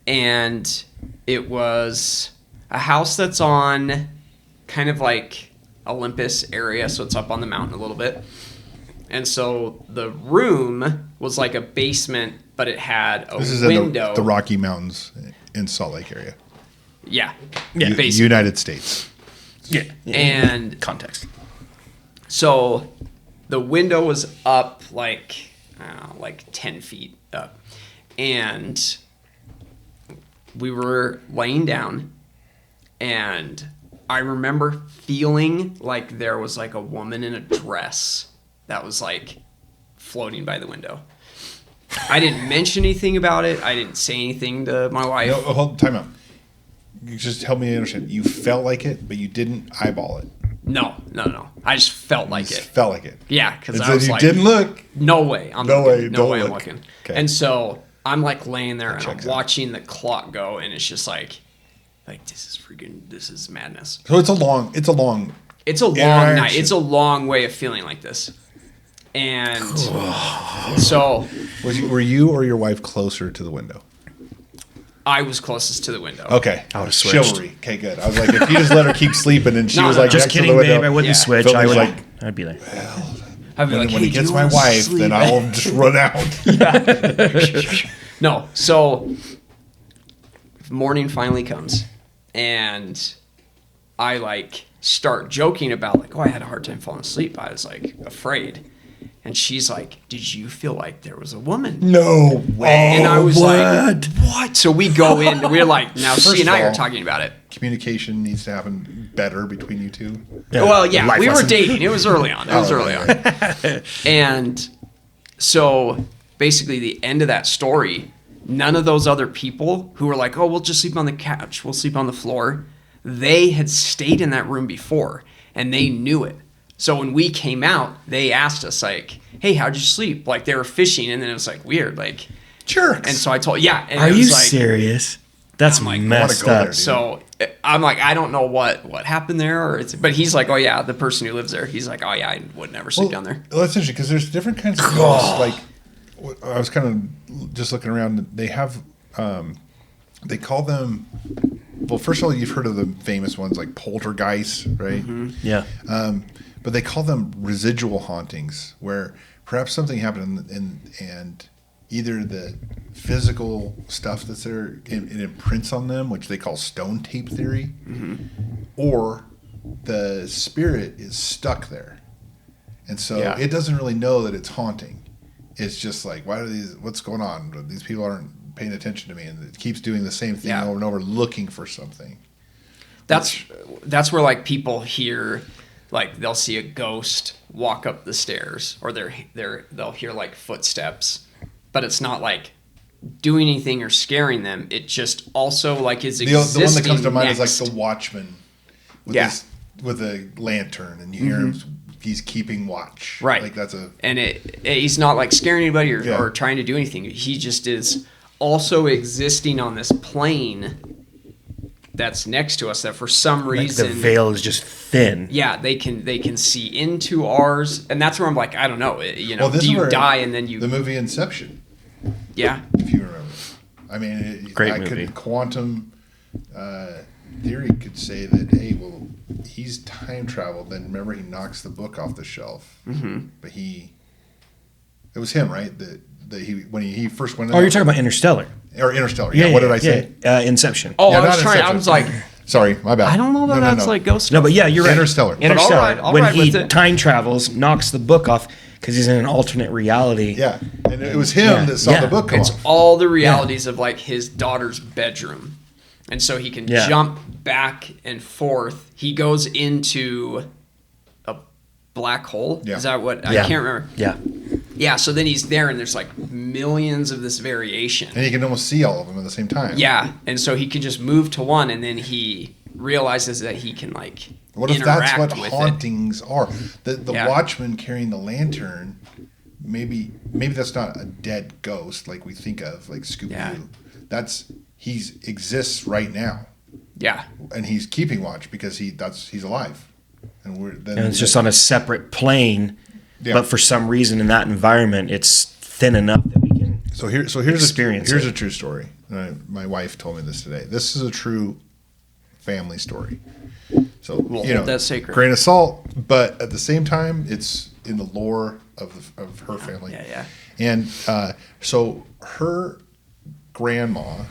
and it was a house that's on kind of like Olympus area, so it's up on the mountain a little bit. And so the room was like a basement, but it had a This is window. in the Rocky Mountains in Salt Lake area. Yeah. U- United States. Yeah. And context. so the window was up like, I don't know, like 10 feet up. And we were laying down, and I remember feeling like there was like a woman in a dress that was like floating by the window. I didn't mention anything about it. I didn't say anything to my wife. No, hold time out. You just help me understand. You felt like it, but you didn't eyeball it. No. I just felt like You it. just felt like it. Yeah, because And I so was you like, didn't look. no way. I'm No looking. way, No don't way I'm look. looking. Okay. And so I'm like laying there, and I'm checks out. watching the clock go, and it's just like this is madness. So it's a long It's a long Interaction. night. It's a long way of feeling like this. And so were you or your wife closer to the window? I was closest to the window. Okay. I would've switched. Chivalry. Okay, good. I was like, if you just let her keep sleeping and she No, was no, like, Just next to kidding, the babe. window, I wouldn't Yeah. switch. Phil I was would. like- I'd be there. I'd be when, like, when hey, he gets do my you wanna wife, sleep? then I'll just run out. No. So morning finally comes, and I like start joking about like, oh, I had a hard time falling asleep. I was like afraid. And she's like, did you feel like there was a woman? No way. And I was like, what? So we go in, we're like, now First she and of I are all- talking about it. Communication needs to happen better between you two. Well, yeah, Life we were lesson. dating. It was early on. Okay. And so basically the end of that story, none of those other people who were like, oh, we'll just sleep on the couch, we'll sleep on the floor, they had stayed in that room before, and they knew it. So when we came out, they asked us like, hey, how'd you sleep? Like they were fishing, and then it was like weird, like Jerks. And so I told, yeah. And Are it was you like, serious? That's I'm like, I wanna messed go there, up. dude. So I'm like, I don't know what happened there, but he's like, oh yeah, the person who lives there. He's like, oh yeah, I would never sleep down there. Well, that's interesting because there's different kinds of ghosts. Like, I was kind of just looking around. They have, they call them. Well, first of all, you've heard of the famous ones like poltergeists, right? Yeah. But they call them residual hauntings, where perhaps something happened and either the physical stuff that's there it imprints on them, which they call stone tape theory, or the spirit is stuck there, and so it doesn't really know that it's haunting. It's just like, what's going on? These people aren't paying attention to me, and it keeps doing the same thing over and over, looking for something. That's where like people hear, like they'll see a ghost walk up the stairs, or they'll hear like footsteps, but it's not like doing anything or scaring them. It just also like is existing. The one that comes to mind next. is like the watchman with with a lantern, and you hear him he's keeping watch. Right. Like that's a And he's not like scaring anybody Yeah. or trying to do anything. He just is also existing on this plane that's next to us that for some Like reason the veil is just thin. yeah, they can see into ours, and that's where I'm like, I don't know, Well, this do is you where die and then you the movie Inception, yeah if you remember. I mean, Great movie. Quantum theory could say that, hey, well, he's time traveled. Then remember, he knocks the book off the shelf. Mm-hmm. But it was him, right? That when he first went. Oh, you're talking about Interstellar. Or Interstellar. Yeah. What did I say? Inception. oh Yeah, I was not trying I Inception. was like Sorry, my bad. I don't know that that's like ghost No, but yeah, you're right. Interstellar. But Interstellar. I'll when ride he with it. time travels, knocks the book off because he's in an alternate reality. Yeah, and it was him that saw the book come it's off. all the realities of like his daughter's bedroom, and so he can Yeah. jump back and forth. He goes into a black hole. Yeah. Is that what Yeah. I can't remember? Yeah. Yeah, so then he's there, and there's like millions of this variation. And you can almost see all of them at the same time. Yeah, and so he can just move to one, and then he realizes that he can like What if interact that's what with hauntings are? The Yeah. watchman carrying the lantern, maybe that's not a dead ghost like we think of, like Scooby-Doo. Yeah. He exists right now, it. Yeah, and he's keeping watch because he's alive, and And it's just on a separate plane, but for some reason in that environment, it's thin enough that we can. here's experience here's it. a true story. My wife told me this today. This is a true family story. So We'll hold that sacred. grain of salt, but at the same time, it's in the lore of her family. yeah. And so her grandma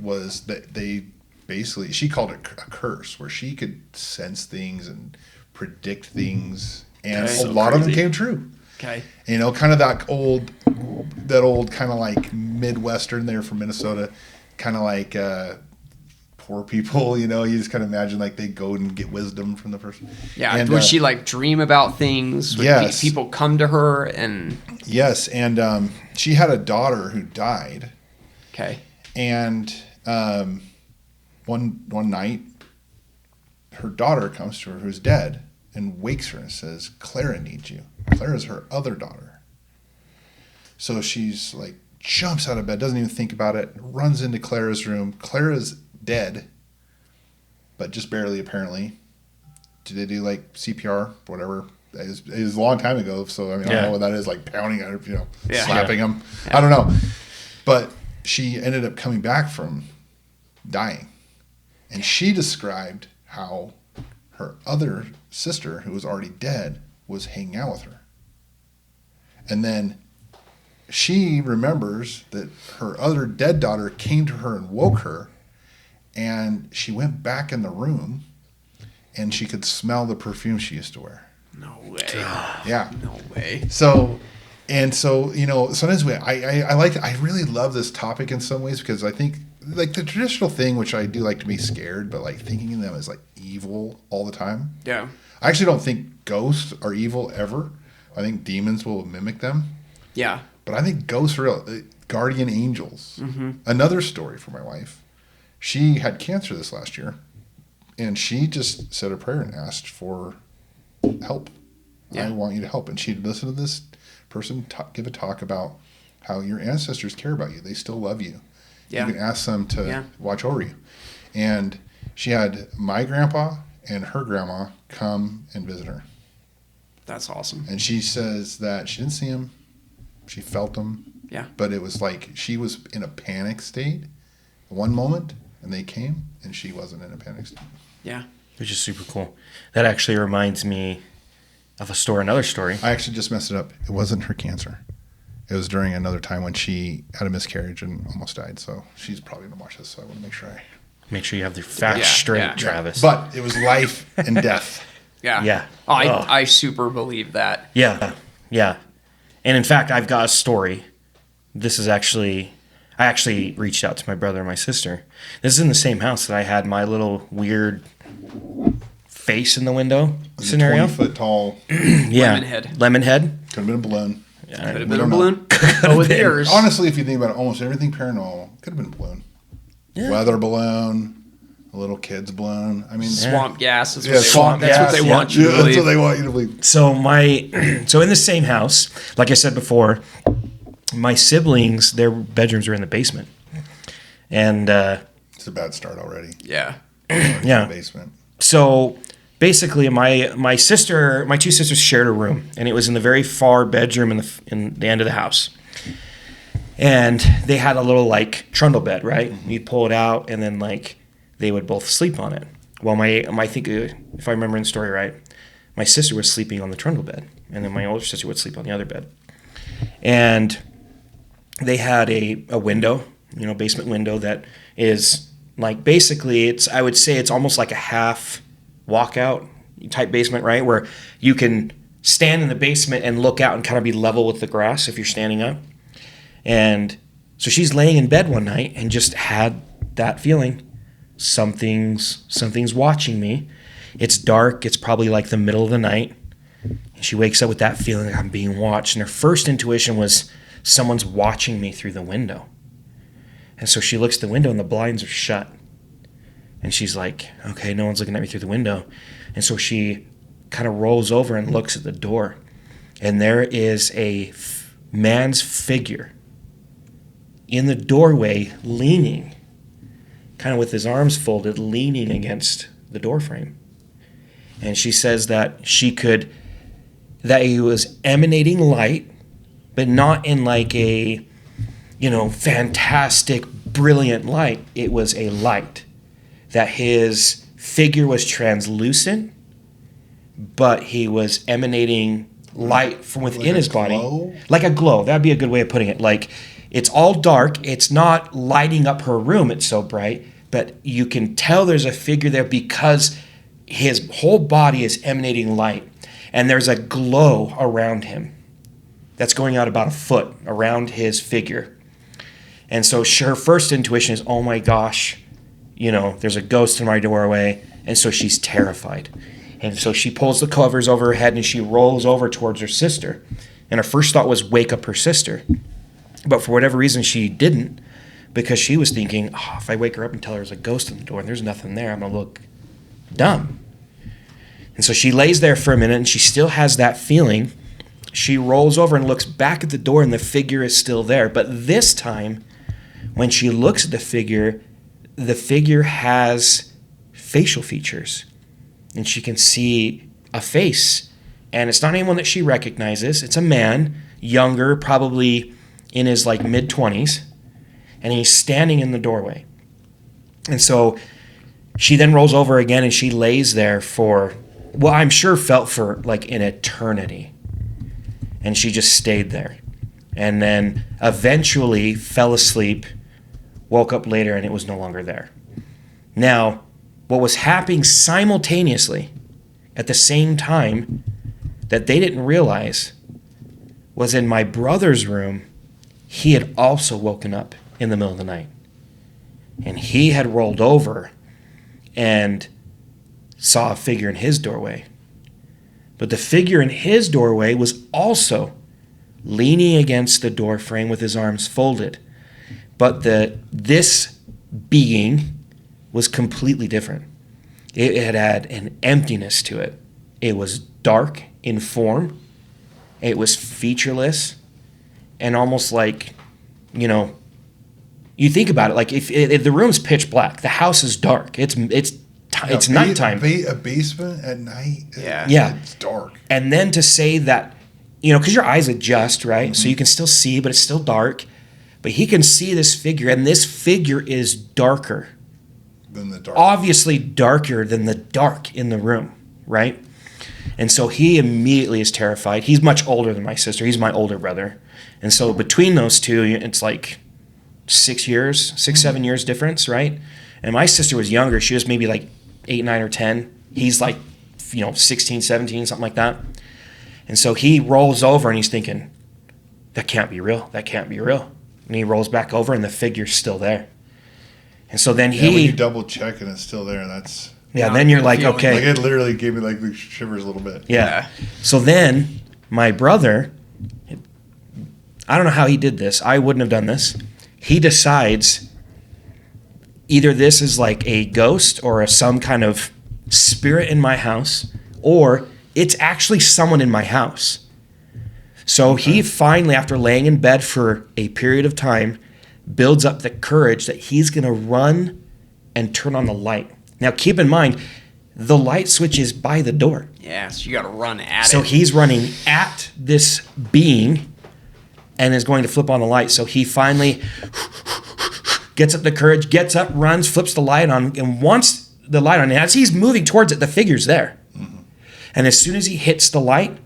was that they basically, she called it a curse, where she could sense things and predict things, and Okay. a So lot of them crazy. came true. Okay. You know, kind of that old kind of like Midwestern there from Minnesota, kind of like poor people. You know, you just kind of imagine like they go and get wisdom from the person. Yeah, And, would she like dream about things? Would Yes. people come to her and Yes, and she had a daughter who died, okay, and one night, her daughter comes to her who's dead and wakes her and says, "Clara needs you." Clara's her other daughter. So she's like, jumps out of bed, doesn't even think about it, runs into Clara's room. Clara's dead, but just barely, apparently. Did they do like CPR, whatever? It was a long time ago, so I mean, I don't know what that is, like pounding her, Yeah. slapping him. I don't know. But she ended up coming back from dying. And she described how her other sister, who was already dead, was hanging out with her. And then she remembers that her other dead daughter came to her and woke her, and she went back in the room, and she could smell the perfume she used to wear. no way, Yeah. no way. So sometimes I really love this topic in some ways, because I think like the traditional thing, which I do like to be scared, but like thinking of them as like evil all the time. Yeah, I actually don't think ghosts are evil ever. I think demons will mimic them, yeah, but I think ghosts are real. Guardian angels. Mm-hmm. Another story for my wife. She had cancer this last year, and she just said a prayer and asked for help. Yeah. I want you to help. And she'd listen to this person give a talk about how your ancestors care about you. They still love you. Yeah. You can ask them to watch over you. And she had my grandpa and her grandma come and visit her. that's awesome. And she says that she didn't see him. She felt him. Yeah, But it was like she was in a panic state one moment, and they came, and she wasn't in a panic state. yeah, Which is super cool. That actually reminds me of another story. I actually just messed it up. It wasn't her cancer. It was during another time when she had a miscarriage and almost died. So she's probably going to watch this, so I want to make sure I... Make sure you have the facts Yeah, straight, yeah. Travis. But it was life and death. yeah, Yeah. Oh, Oh. I super believe that. Yeah, yeah. And in fact, I've got a story. I actually reached out to my brother and my sister. This is in the same house that I had my little weird face in the window scenario. 20-foot tall. Yeah. Lemon head. Lemon head. Could have been a balloon. Could have We been a don't know. balloon. Oh, with yours. Honestly, if you think about it, almost everything paranormal could have been a balloon. Yeah. Weather balloon, a a little kid's blown. I mean, Swamp gas is what Yeah, they swamp want. That's what gas, they yeah. want you yeah, to that's what believe. they want you to believe. So in the same house, like I said before, my siblings, their bedrooms are in the basement. And It's a bad start already. Yeah. yeah. Basement. So basically my two sisters shared a room, and it was in the very far bedroom in the end of the house. And they had a little like trundle bed, right? You'd pull it out, and then like they would both sleep on it. Well, I think if I remember the story right, my sister was sleeping on the trundle bed, and then my older sister would sleep on the other bed. And they had a window, basement window that is like basically I would say it's almost like a half walkout type basement, right? Where you can stand in the basement and look out and kind of be level with the grass if you're standing up. And so she's laying in bed one night and just had that feeling. Something's watching me. It's dark. It's probably like the middle of the night. And she wakes up with that feeling like I'm being watched. And her first intuition was someone's watching me through the window. And so she looks at the window and the blinds are shut. And she's like, okay, no one's looking at me through the window. And so she kind of rolls over and looks at the door. And there is a man's figure in the doorway, leaning, kind of with his arms folded, leaning against the door frame. And she says that that he was emanating light, but not in like a, fantastic, brilliant light. It was a light. That his figure was translucent, but he was emanating light from within Like a his body. glow? Like a glow. That'd be a good way of putting it. Like, it's all dark. It's not lighting up her room. It's so bright. But you can tell there's a figure there because his whole body is emanating light. And there's a glow around him that's going out about a foot around his figure. And so her first intuition is, oh my gosh, there's a ghost in my doorway. And so she's terrified. And so she pulls the covers over her head and she rolls over towards her sister. And her first thought was wake up her sister. But for whatever reason, she didn't, because she was thinking, if I wake her up and tell her there's a ghost in the door and there's nothing there, I'm going to look dumb. And so she lays there for a minute and she still has that feeling. She rolls over and looks back at the door and the figure is still there. But this time, when she looks at the figure has facial features. And she can see a face. And it's not anyone that she recognizes. It's a man, younger, probably in his like mid-20s. And he's standing in the doorway. And so she then rolls over again and she lays there for, well, I'm sure felt for like an eternity. And she just stayed there. And then eventually fell asleep, woke up later, and it was no longer there. Now, what was happening simultaneously at the same time that they didn't realize was in my brother's room, he had also woken up in the middle of the night. And he had rolled over and saw a figure in his doorway. But the figure in his doorway was also leaning against the door frame with his arms folded. But this being was completely different. It had an emptiness to it. It was dark in form. It was featureless, and almost like, you think about it, like if the room's pitch black, the house is dark. It's nighttime. A basement at night. Yeah. It's dark. And then to say that, because your eyes adjust, right? So you can still see, but it's still dark. But he can see this figure, and this figure is darker. Than the dark. Obviously darker than the dark in the room, right? And so he immediately is terrified. He's much older than my sister. He's my older brother. And so between those two, it's like 7 years difference, right? And my sister was younger. She was maybe like 8, 9, or 10. He's like, 16, 17, something like that. And so he rolls over and he's thinking, that can't be real. That can't be real. And he rolls back over and the figure's still there. And so then when you double check and it's still there, that's... Yeah, then you're like, okay. Like it literally gave me like the shivers a little bit. Yeah. So then my brother, I don't know how he did this. I wouldn't have done this. He decides, either this is like a ghost or some kind of spirit in my house, or it's actually someone in my house. So he finally, after laying in bed for a period of time, builds up the courage that he's going to run and turn on the light. Now, keep in mind, the light switch is by the door. Yeah, so you got to run at it. So he's running at this being and is going to flip on the light. So he finally gets up the courage, gets up, runs, flips the light on, and wants the light on. And as he's moving towards it, the figure's there. Mm-hmm. And as soon as he hits the light,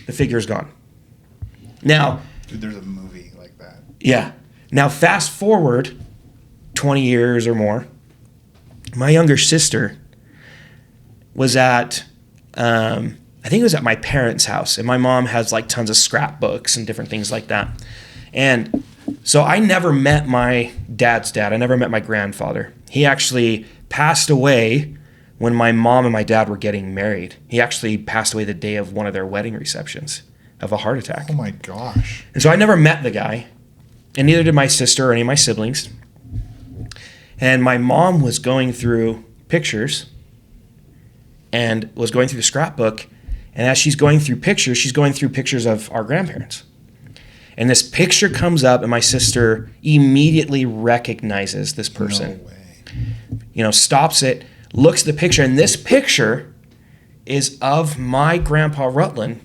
the figure's gone. Now, dude, there's a movie like that. Yeah. Now, fast forward 20 years or more, my younger sister was at, I think it was at my parents' house, and my mom has like tons of scrapbooks and different things like that. And so I never met my dad's dad. I never met my grandfather. He actually passed away when my mom and my dad were getting married. He actually passed away the day of one of their wedding receptions of a heart attack. Oh my gosh. And so I never met the guy, and neither did my sister or any of my siblings. And my mom was going through pictures and was going through the scrapbook. And as she's going through pictures of our grandparents. And this picture comes up, and my sister immediately recognizes this person. No way. Stops it, looks at the picture, and this picture is of my grandpa Rutland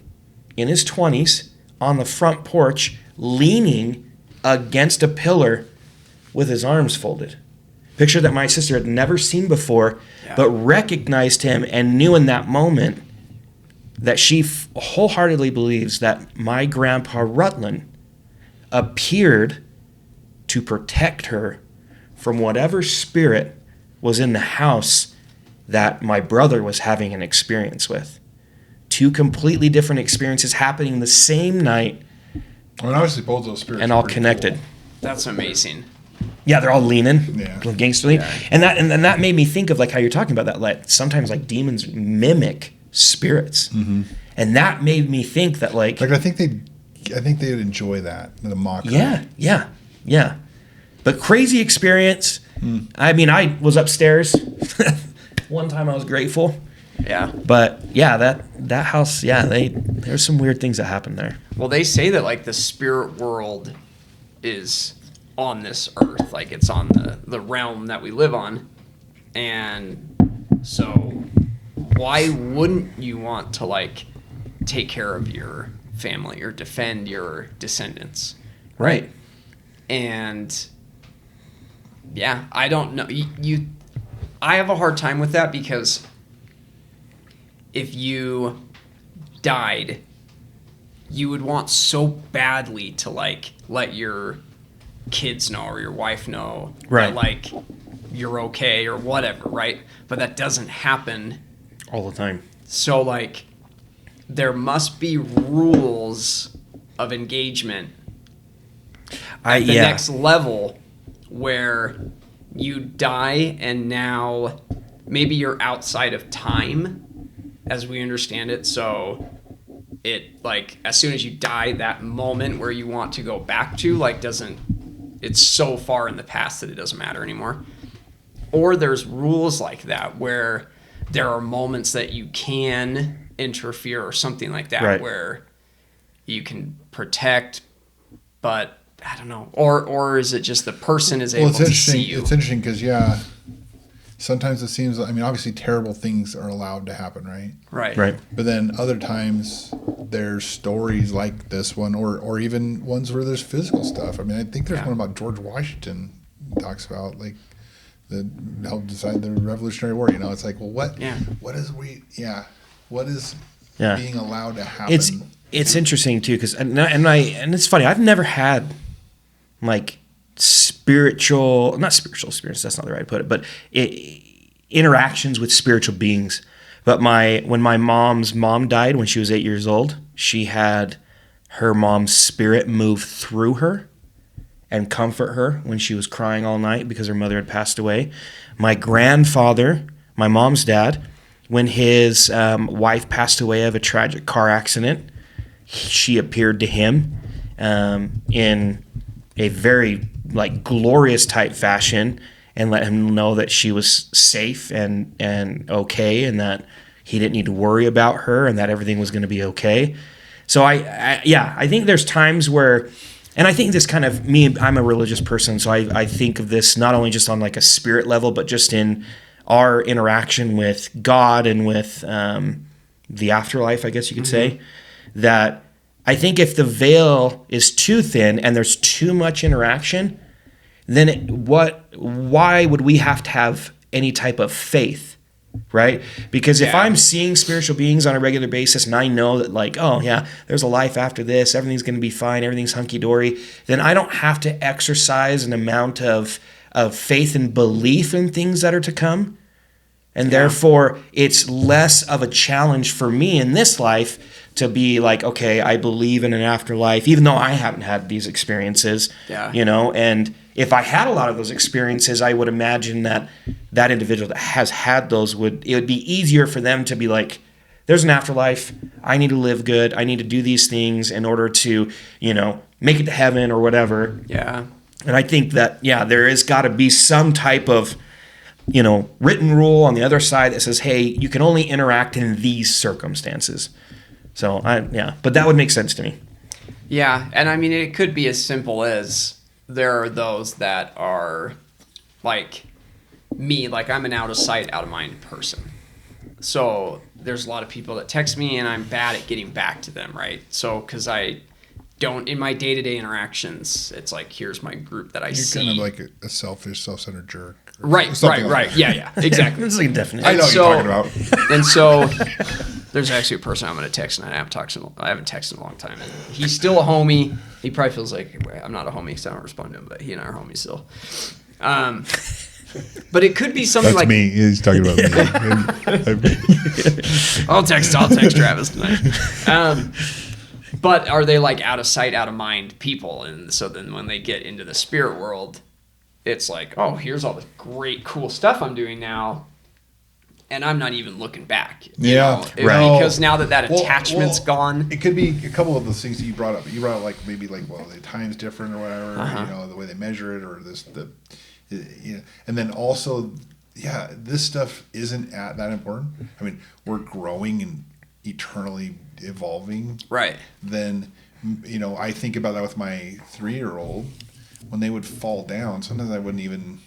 in his 20s on the front porch, leaning against a pillar with his arms folded. Picture that my sister had never seen before, but recognized him and knew in that moment that she wholeheartedly believes that my grandpa Rutland appeared to protect her from whatever spirit was in the house that my brother was having an experience with. Two completely different experiences happening the same night. Well, obviously both those spirits and all are pretty connected. cool. That's amazing. Yeah, they're all leaning, gangsterly, Yeah. and that made me think of like how you're talking about that. Like sometimes like demons mimic spirits, and that made me think that like I think they'd enjoy that, the mockery. yeah. But crazy experience. I mean, I was upstairs. One time I was grateful. Yeah. But yeah, that house, there's some weird things that happen there. Well, they say that like the spirit world is on this earth, like it's on the realm that we live on, and so why wouldn't you want to like take care of your family or defend your descendants, Right. And yeah, I don't know, I have a hard time with that, because if you died, you would want so badly to like let your kids know or your wife know that like you're okay or whatever, right? But that doesn't happen All the time. So like there must be rules of engagement at the next level where you die and now maybe you're outside of time as we understand it. So it like as soon as you die, that moment where you want to go back to like it's so far in the past that it doesn't matter anymore. Or there's rules like that where there are moments that you can interfere or something like that, where you can protect, but I don't know. Or is it just the person is able to see you? It's interesting because sometimes it seems, I mean, obviously terrible things are allowed to happen, right? Right. But then other times there's stories like this one, or even ones where there's physical stuff. I mean, I think there's one about George Washington talks about like that helped decide the Revolutionary War. It's like, well, what is being allowed to happen? It's interesting too, because and it's funny. I've never had like not spiritual experience. That's not the right way to put it, but interactions with spiritual beings. But when my mom's mom died when she was 8 years old, she had her mom's spirit move through her and comfort her when she was crying all night because her mother had passed away. My grandfather, my mom's dad, when his wife passed away of a tragic car accident, she appeared to him in a very like glorious type fashion and let him know that she was safe and okay, and that he didn't need to worry about her, and that everything was going to be okay. So I think there's times where, and I think this kind of I'm a religious person, so I think of this not only just on like a spirit level, but just in our interaction with God and with the afterlife, I guess you could say, that I think if the veil is too thin and there's too much interaction, then why would we have to have any type of faith? Right? Because if I'm seeing spiritual beings on a regular basis and I know that like, oh yeah, there's a life after this, everything's going to be fine, everything's hunky-dory, then I don't have to exercise an amount of faith and belief in things that are to come. And therefore, it's less of a challenge for me in this life to be like, okay, I believe in an afterlife, even though I haven't had these experiences, and if I had a lot of those experiences, I would imagine that individual that has had those it would be easier for them to be like, there's an afterlife. I need to live good. I need to do these things in order to, make it to heaven or whatever. Yeah. And I think that, there has got to be some type of, written rule on the other side that says, hey, you can only interact in these circumstances. So but that would make sense to me. Yeah. And I mean, it could be as simple as there are those that are like me, like I'm an out of sight, out of mind person. So there's a lot of people that text me and I'm bad at getting back to them, right? So because I don't, in my day-to-day interactions, it's like, here's my group that I see. You're kind of like a selfish, self-centered jerk. Right. Yeah, exactly. This is like definitely. I know what you're talking about. And so there's actually a person I'm going to text, and I haven't texted in a long time. And he's still a homie. He probably feels like I'm not a homie because I don't respond to him, but he and I are homies still. But it could be something That's like me. He's talking about me. I'll text Travis tonight. But are they like out of sight, out of mind people? And so then when they get into the spirit world, it's like, oh, here's all the great, cool stuff I'm doing now, and I'm not even looking back. Right. Because now that attachment's gone. It could be a couple of those things that you brought up. You brought up like maybe like, well, the time's different or whatever, the way they measure it or and then also, this stuff isn't that important. I mean, we're growing and eternally evolving. Right. Then, I think about that with my 3-year-old. When they would fall down, sometimes I wouldn't even,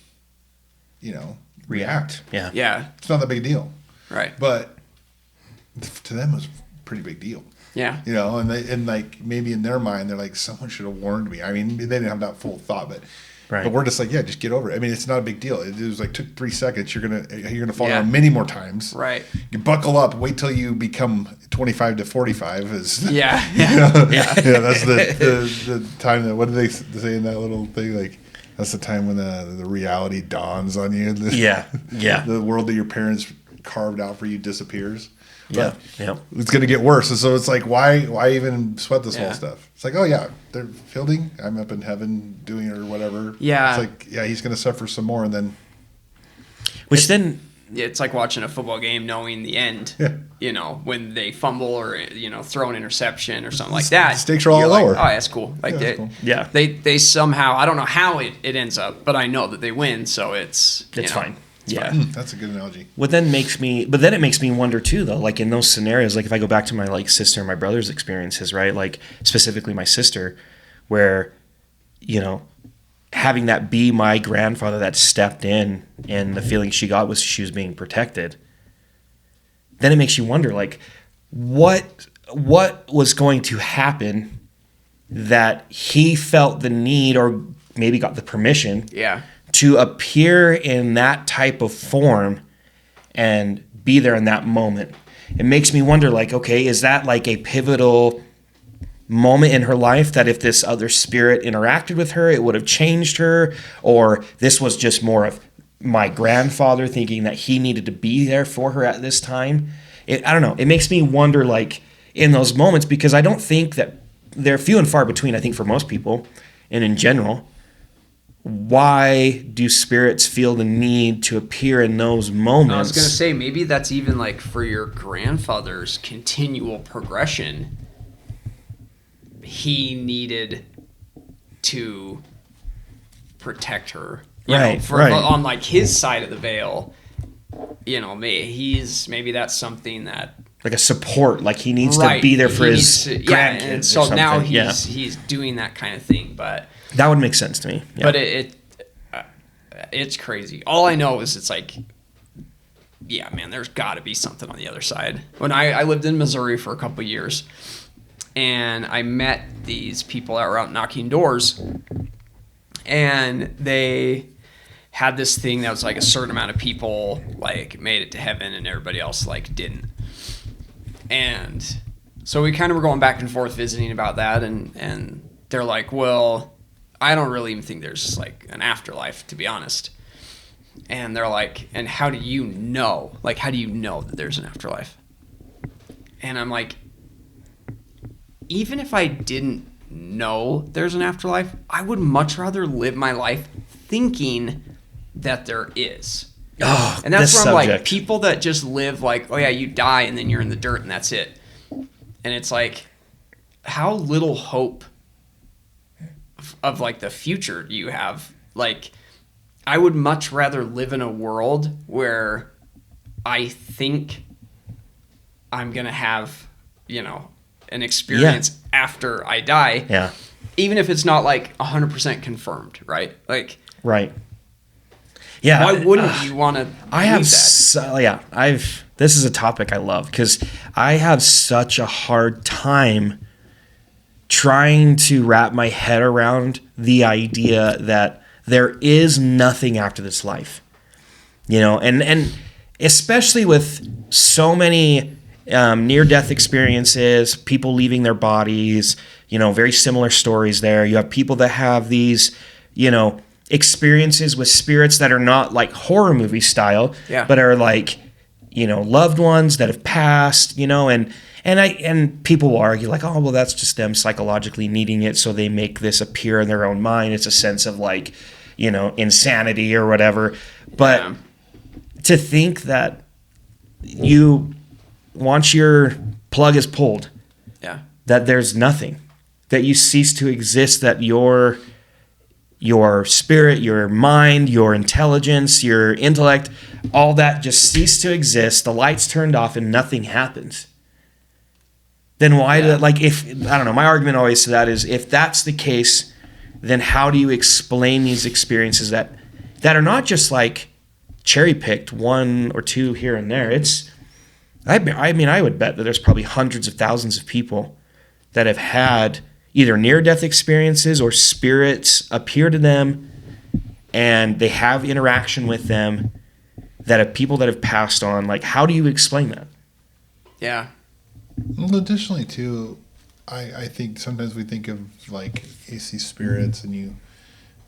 react. Yeah. Yeah. It's not that big a deal. Right. But to them, it was a pretty big deal. Yeah. And like maybe in their mind, they're like, someone should have warned me. I mean, they didn't have that full thought, but we're just like, just get over it. I mean, it's not a big deal. It was like took 3 seconds. You're gonna fall down many more times. Right. You buckle up. Wait till you become 25 to 45. That's the time that. What did they say in that little thing? Like, that's the time when the reality dawns on you. The world that your parents carved out for you disappears. But it's going to get worse. And so it's like, why even sweat this whole stuff? It's like, oh yeah, they're fielding. I'm up in heaven doing it or whatever. Yeah. It's like, he's going to suffer some more. And then. It's like watching a football game knowing the end, when they fumble or, throw an interception or something like that. The stakes are all lower. Like, oh, that's cool. Like cool. They somehow, I don't know how it ends up, but I know that they win. So it's fine. That's a good analogy. But then it makes me wonder too, though, like in those scenarios, like if I go back to my like sister and my brother's experiences, right? Like specifically my sister, where, having that be my grandfather that stepped in and the feeling she got was she was being protected. Then it makes you wonder, like, what was going to happen that he felt the need or maybe got the permission to appear in that type of form and be there in that moment. It makes me wonder, like, okay, is that like a pivotal moment in her life that if this other spirit interacted with her, it would have changed her? Or this was just more of my grandfather thinking that he needed to be there for her at this time? I don't know. It makes me wonder, like, in those moments, because I don't think that they're few and far between, I think, for most people and in general. Why do spirits feel the need to appear in those moments? I was going to say, maybe that's even like for your grandfather's continual progression. He needed to protect her You Right, know, for right. on like his side of the veil, you know, maybe that's something that Like a support, like he needs right, to be there for he his needs to- grandkids and or so something. now Yeah. he's doing that kind of thing, but That would make sense to me. Yeah. but it's crazy. All I know is it's like, yeah, man, there's got to be something on the other side. When I lived in Missouri for a couple of years, and I met these people that were out knocking doors, and they had this thing that was like a certain amount of people like made it to heaven and everybody else like didn't. And so we kind of were going back and forth visiting about that, and they're like, well, I don't really even think there's like an afterlife, to be honest. And they're like, and how do you know? Like, how do you know that there's an afterlife? And I'm like, even if I didn't know there's an afterlife, I would much rather live my life thinking that there is. Oh, And that's this where I'm like, subject. people that just live like, oh yeah, you die and then you're in the dirt and that's it. And it's like, how little hope of like the future do you have? Like, I would much rather live in a world where I think I'm going to have, you know, an experience after I die. Yeah. Even if it's not like 100% confirmed, right? Like, Right. Yeah. why wouldn't you want to I have, that? this is a topic I love because I have such a hard time trying to wrap my head around the idea that there is nothing after this life, you know, and especially with so many near-death experiences, people leaving their bodies, you know, very similar stories there. You have people that have these, you know, experiences with spirits that are not like horror movie style, but are like, you know, loved ones that have passed, you know, and people will argue like, oh, well, that's just them psychologically needing it, so they make this appear in their own mind. It's a sense of like, you know, insanity or whatever. But to think that once your plug is pulled, that there's nothing, that you cease to exist, that your spirit, your mind, your intelligence, your intellect, all that just cease to exist. The light's turned off and nothing happens. Then why I don't know, my argument always to that is, if that's the case, then how do you explain these experiences that are not just like cherry picked, one or two here and there? I mean, I would bet that there's probably hundreds of thousands of people that have had either near-death experiences or spirits appear to them, and they have interaction with them, that have people that have passed on. Like, how do you explain that? Yeah. Well, additionally, too, I think sometimes we think of like AC spirits and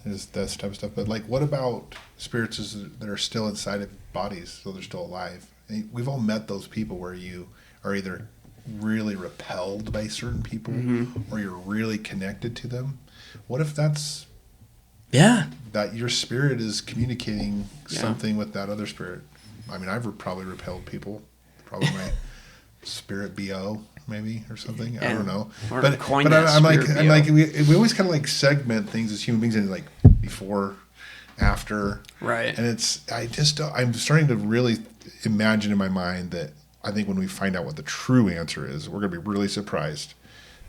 there's that type of stuff, but like, what about spirits that are still inside of bodies, so they're still alive? And we've all met those people where you are either really repelled by certain people or you're really connected to them. What if that's that your spirit is communicating something with that other spirit? I mean, I've probably repelled people, probably my spirit BO maybe or something. I don't know. Or But I'm like we always kind of like segment things as human beings into like before, after, right? And I'm starting to really imagine in my mind that I think when we find out what the true answer is, we're going to be really surprised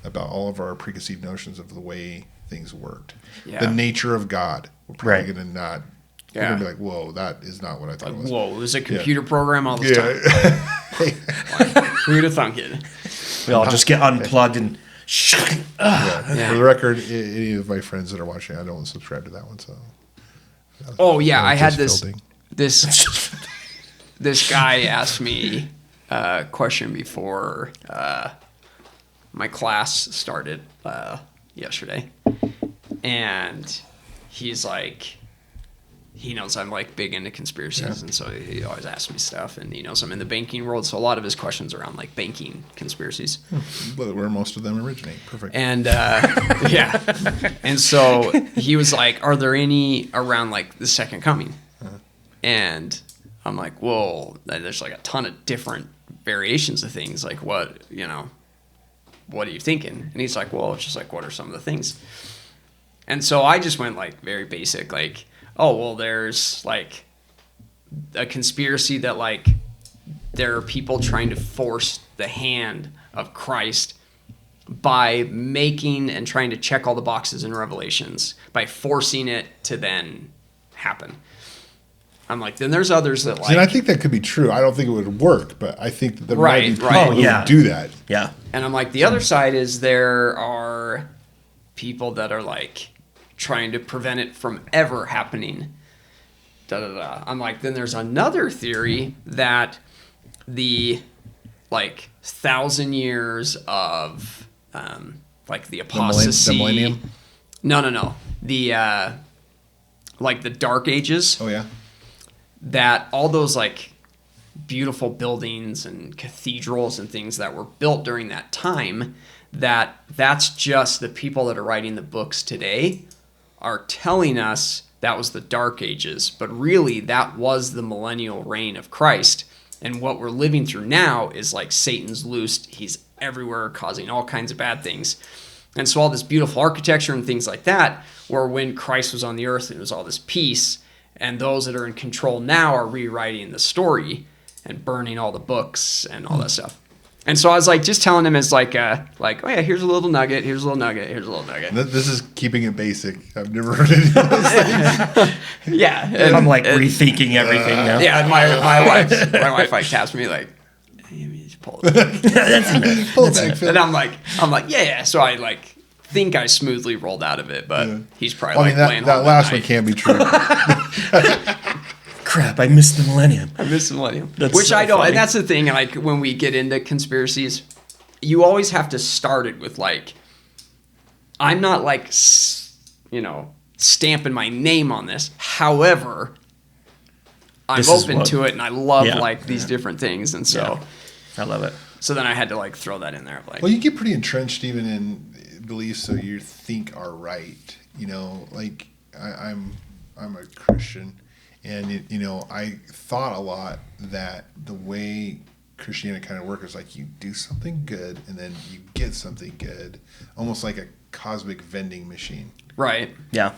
about all of our preconceived notions of the way things worked. The nature of God. We're probably going to not. We're going to be like, whoa, that is not what I thought it was. Whoa, it was a computer program all this time. Who'd have thunk it? We all just get unplugged and For the record, any of my friends that are watching, I don't subscribe to that one. So. Oh yeah, I had this. This guy asked me a question before my class started yesterday, and he's like, he knows I'm like big into conspiracies, and so he always asks me stuff, and he knows I'm in the banking world, so a lot of his questions are around like banking conspiracies. Well, where most of them originate. Perfect. And and so he was like, are there any around like the second coming? And I'm like, well, there's like a ton of different variations of things. Like, what are you thinking? And he's like, well, it's just like, what are some of the things? And so I just went like very basic, like, oh, well, there's like a conspiracy that like there are people trying to force the hand of Christ by making and trying to check all the boxes in Revelations, by forcing it to then happen. I'm like, then there's others that like... And I think that could be true. I don't think it would work, but I think that there might be people right. who yeah. would do that. Yeah. And I'm like, the other side is there are people that are like trying to prevent it from ever happening. Da, da, da. I'm like, then there's another theory that the like 1,000 years of like the apostasy. The millennium? No. The like the Dark Ages. Oh, yeah. That all those like beautiful buildings and cathedrals and things that were built during that time, that's just the people that are writing the books today are telling us that was the Dark Ages, but really that was the millennial reign of Christ. And what we're living through now is like Satan's loosed. He's everywhere causing all kinds of bad things. And so all this beautiful architecture and things like that, where when Christ was on the earth, it was all this peace. And those that are in control now are rewriting the story and burning all the books and all that stuff. And so I was like, just telling him as like, oh yeah, here's a little nugget, here's a little nugget, here's a little nugget. This is keeping it basic. I've never heard any of those things. Yeah. And I'm like rethinking everything now. Yeah, and my wife like taps me like, hey, you just pull it back. Pull it back, Phil. And I'm like, yeah. So I like think I smoothly rolled out of it, but he's probably Well, I like mean, playing that home last at one night. can't be true. Crap, I missed the millennium. I miss the millennium. That's Which so I don't, funny. and that's the thing, like when we get into conspiracies, you always have to start it with like, I'm not like, stamping my name on this. However, I'm This is open what- to it and I love Yeah. like these different things. And so, I love it. so then I had to like throw that in there. Like, Well, you get pretty entrenched even in beliefs that you think are right. You know, like I'm a Christian, and I thought a lot that the way Christianity kind of works is like you do something good and then you get something good, almost like a cosmic vending machine. right. Yeah.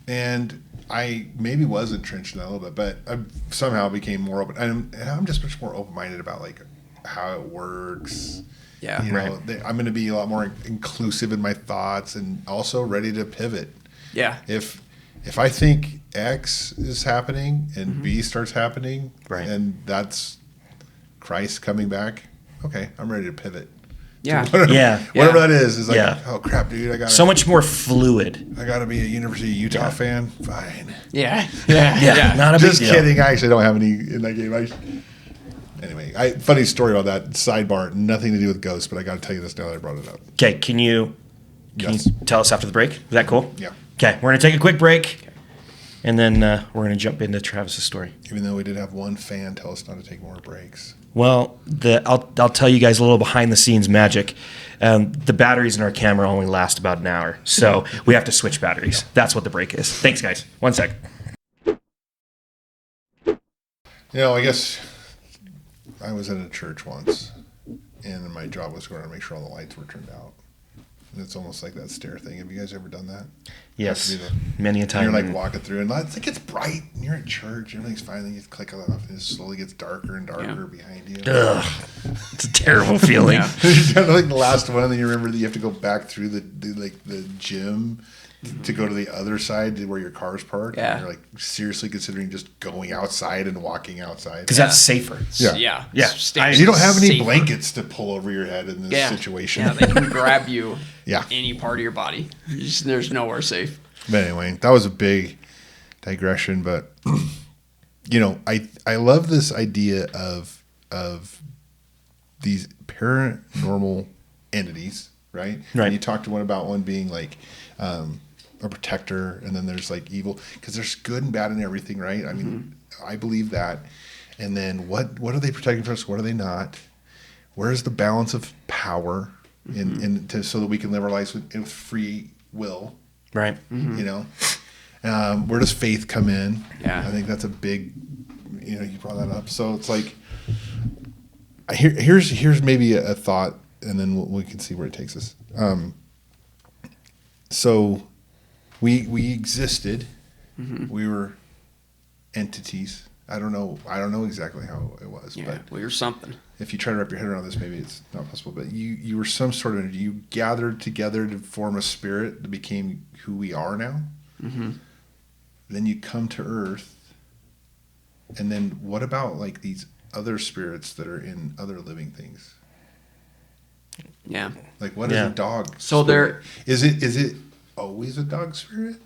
And I maybe was entrenched in that a little bit, but I somehow became more open. And I'm just much more open-minded about like how it works. Yeah. You know, I'm going to be a lot more inclusive in my thoughts and also ready to pivot. Yeah. If I think X is happening and B starts happening, Right. and that's Christ coming back, okay, I'm ready to pivot. Yeah. Yeah. Whatever that is like, Yeah. oh crap, dude, I got So much more fluid. I got to be a University of Utah fan. Fine. Yeah. Yeah. Yeah. Not a big Just deal. kidding. I actually don't have any in that game. Anyway, funny story about that sidebar. Nothing to do with ghosts, but I got to tell you this now that I brought it up. Okay, can you Yes. tell us after the break? Is that cool? Yeah. Okay, we're gonna take a quick break, and then we're gonna jump into Travis's story. Even though we did have one fan tell us not to take more breaks. Well, I'll tell you guys a little behind the scenes magic. The batteries in our camera only last about an hour, so we have to switch batteries. That's what the break is. Thanks, guys. 1 sec. I guess I was at a church once, and my job was going to make sure all the lights were turned out. And it's almost like that stair thing. Have you guys ever done that? Yes, You have to be many a And time. you're like walking through, and it's like it's bright, and you're at church, everything's fine, then you click it off, and it slowly gets darker and darker behind you. Ugh, it's a terrible feeling. You're kind of like the last one, and then you remember that you have to go back through the gym to go to the other side to where your car's parked. Yeah. And you're like seriously considering just going outside and walking outside. Because that's safer. Yeah. Yeah. Stay You don't have any safer. blankets to pull over your head in this situation. Yeah, they can grab you Yeah. any part of your body. There's nowhere safe. But anyway, that was a big digression. But I love this idea of these paranormal entities, right? Right. And you talked to one about one being like a protector, and then there's like evil, because there's good and bad in everything, right? I mean, I believe that. And then what are they protecting from us? What are they not? Where is the balance of power so that we can live our lives with free will? Right. Where does faith come in? Yeah. I think that's a big, you brought that up. So it's like, here's maybe a thought, and then we can see where it takes us. So we existed We were entities. I don't know exactly how it was, Yeah, but we were something. if you try to wrap your head around this, maybe it's not possible. But you were some sort of, you gathered together to form a spirit that became who we are now. Mm-hmm. Then you come to Earth, and then what about like these other spirits that are in other living things? Yeah. Like, what is a dog? So spirit? Is it always a dog spirit?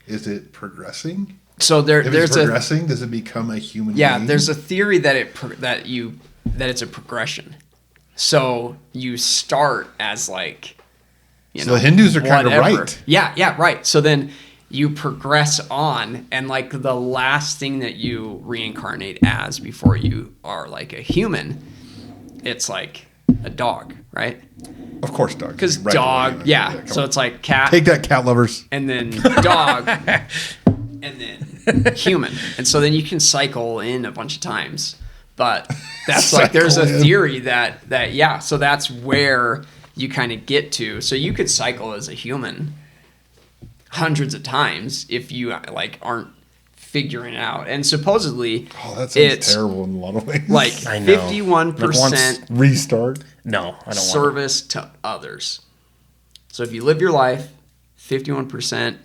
Is it progressing? So If there's it's progressing, does it become a human being? there's a theory that it's a progression. So you start as like, So the Hindus are kind of whatever. right. Yeah, right. So then you progress on, and like the last thing that you reincarnate as before you are like a human, it's like a dog, right? Of course, dog. Because Right dog, away. yeah. Come So on. it's like cat, Take that, cat lovers. and then dog, and then human. And so then you can cycle in a bunch of times. But that's like, there's a Cycle in. theory that yeah, so that's where you kind of get to. So you could cycle as a human hundreds of times if you like aren't figuring it out. And supposedly Oh, that sounds it's terrible in a lot of ways. like I know. 51% Restart. No, I don't want service to others. So if you live your life, 51%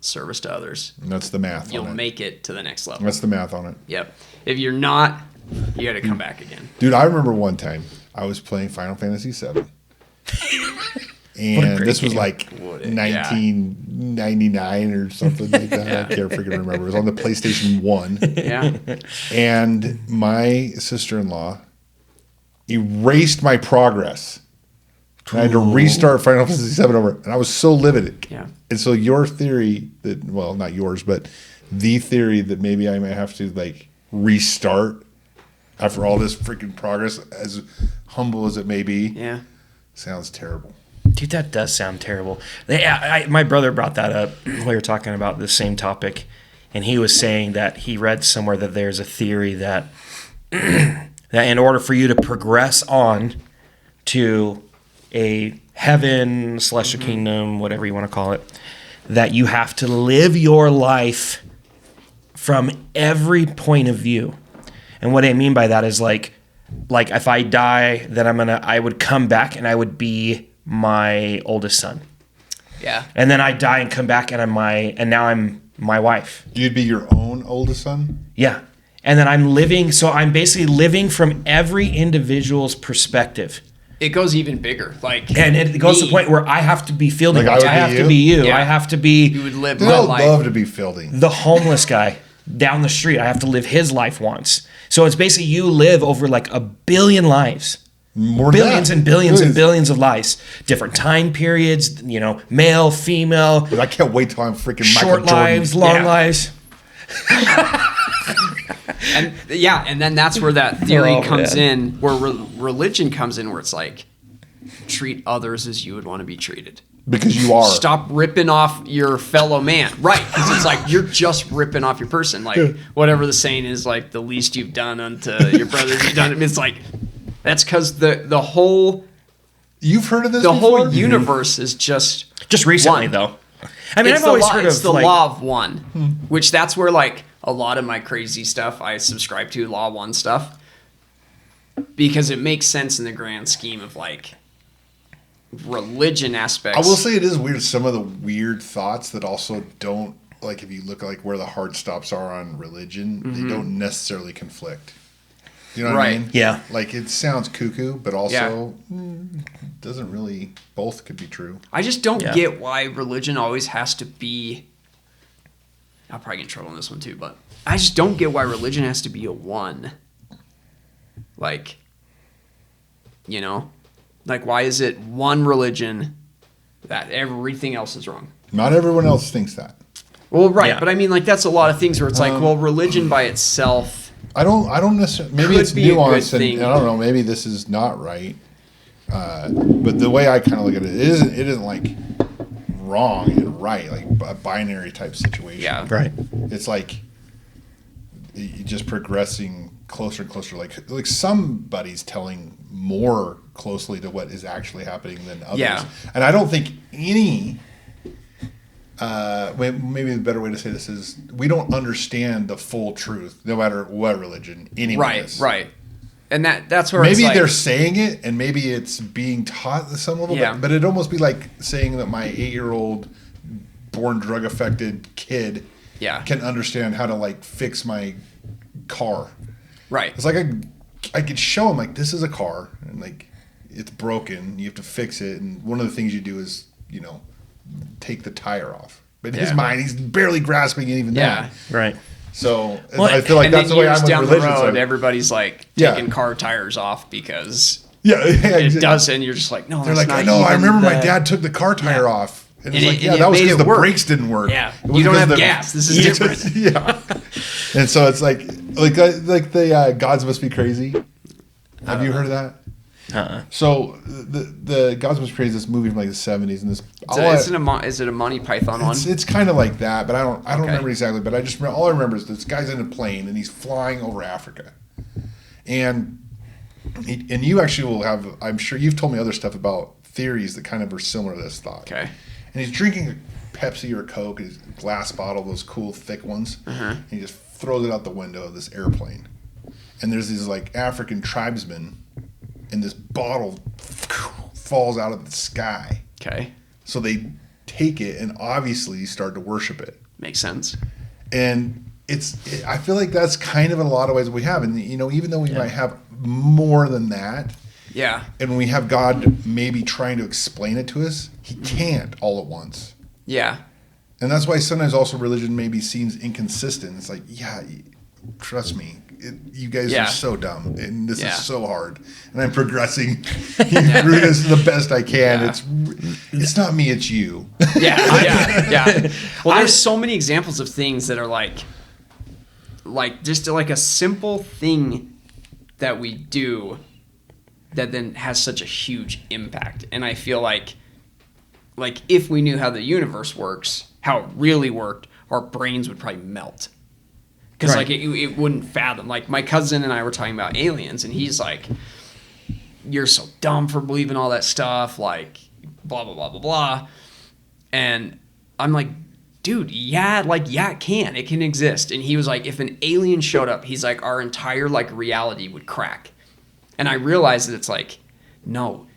service to others, And that's the math you'll on it. make it to the next level. That's the math on it. Yep. If you're not, you got to come back again. Dude, I remember one time I was playing Final Fantasy VII. And great this was game. like What a- 1999 or something like that. I can't freaking remember. It was on the PlayStation 1. Yeah. And my sister-in-law erased my progress. And I had to restart Final Fantasy VII over. And I was so livid. Yeah. And so your theory that, well, not yours, but the theory that maybe I might have to like restart after all this freaking progress, as humble as it may be, Yeah. sounds terrible. Dude, that does sound terrible. My brother brought that up. We were talking about the same topic, and he was saying that he read somewhere that there's a theory that that in order for you to progress on to a heaven, celestial kingdom, whatever you want to call it, that you have to live your life from every point of view. And what I mean by that is like if I die, then I would come back and I would be my oldest son. Yeah. And then I die and come back and now I'm my wife. You'd be your own oldest son? Yeah. And then I'm basically living from every individual's perspective. It goes even bigger. Like, And it goes to me, the point where I have to be Fielding. Like I would I be have you? to be you. Yeah. I have to be you would live Dude, my I would life. love to be Fielding. the homeless guy down the street. I have to live his life once. So it's basically you live over like a billion lives. More than Billions that. and billions and billions of lives. Different time periods, male, female, Dude, I can't wait till I'm freaking short Michael lives, Jordan. long lives. And yeah, and then that's where that theory Oh, comes man. in, where religion comes in, where it's like, treat others as you would want to be treated. Because you are. Stop ripping off your fellow man. Right. Because it's like, you're just ripping off your person. Like, whatever the saying is, like, the least you've done unto your brother, you've done it. It's like, that's because the whole You've heard of this the before? whole universe is just Recently, one. though. I mean, It's I've always the law, heard it's of the like, law of one, which that's where like a lot of my crazy stuff I subscribe to, law one stuff, because it makes sense in the grand scheme of like religion aspects. I will say it is weird. Some of the weird thoughts that also don't, like if you look at like where the hard stops are on religion, they don't necessarily conflict. You know what I Right. mean? Yeah. Like it sounds cuckoo, but also doesn't really, both could be true. I just don't Yeah. get why religion always has to be. I'll probably get in trouble on this one too, but I just don't get why religion has to be a one. Like, like why is it one religion that everything else is wrong? Not everyone else thinks that. Well, right, Yeah. but I mean, like that's a lot of things where it's like, well, religion by itself. I don't necessarily. Maybe Could it's be a good nuanced, and thing. I don't know. Maybe this is not right. But the way I kind of look at it, it isn't like wrong and right, like a binary type situation. Yeah. right. It's like you just progressing closer and closer. Like somebody's telling more closely to what is actually happening than others. Yeah. And I don't think any maybe the better way to say this is we don't understand the full truth, no matter what religion anyone is. Right. And that's where maybe it's they're saying it, and maybe it's being taught at some level. Yeah. But it'd almost be like saying that my 8-year-old born drug affected kid can understand how to like fix my car. Right. It's like I could show him like this is a car and like it's broken. You have to fix it, and one of the things you do is take the tire off. But in his mind, he's barely grasping it even then. Right. So I feel like that's the way I'm with down religion. the road, so, everybody's like taking car tires off because it does, and you're just like, no, they're that's like, not I remember my the- dad took the car tire off. And it's like, and it that was made because it the work. brakes didn't work. Yeah, It was you don't because have gas. This is different. And so it's like the Gods Must Be Crazy. Have you heard of that? So the Gods Must Be Crazy, this movie from like the 70s, and this Is it a Monty Python one? it's kind of like that, but I don't remember exactly. But I just all I remember is this guy's in a plane and he's flying over Africa, and you actually will have. I'm sure you've told me other stuff about theories that kind of are similar to this thought. Okay. And he's drinking a Pepsi or a Coke, his glass bottle, those cool thick ones, and he just throws it out the window of this airplane. And there's these like African tribesmen, and this bottle falls out of the sky. Okay. So they take it and obviously start to worship it. Makes sense. And I feel like that's kind of in a lot of ways we have. And even though we might have more than that, and when we have God maybe trying to explain it to us, he can't all at once. Yeah. And that's why sometimes also religion maybe seems inconsistent. It's like, trust me, you guys are so dumb, and this is so hard, and I'm progressing through this the best I can. It's not me, it's you. Well, there's so many examples of things that are like just like a simple thing that we do that then has such a huge impact. And I feel like if we knew how the universe works, how it really worked, our brains would probably melt. Because it wouldn't fathom. Like my cousin and I were talking about aliens, and he's like, "You're so dumb for believing all that stuff." Like blah blah blah blah blah. And I'm like, "Dude, it can exist." And he was like, "If an alien showed up, he's like, our entire reality would crack." And I realized that it's like, no,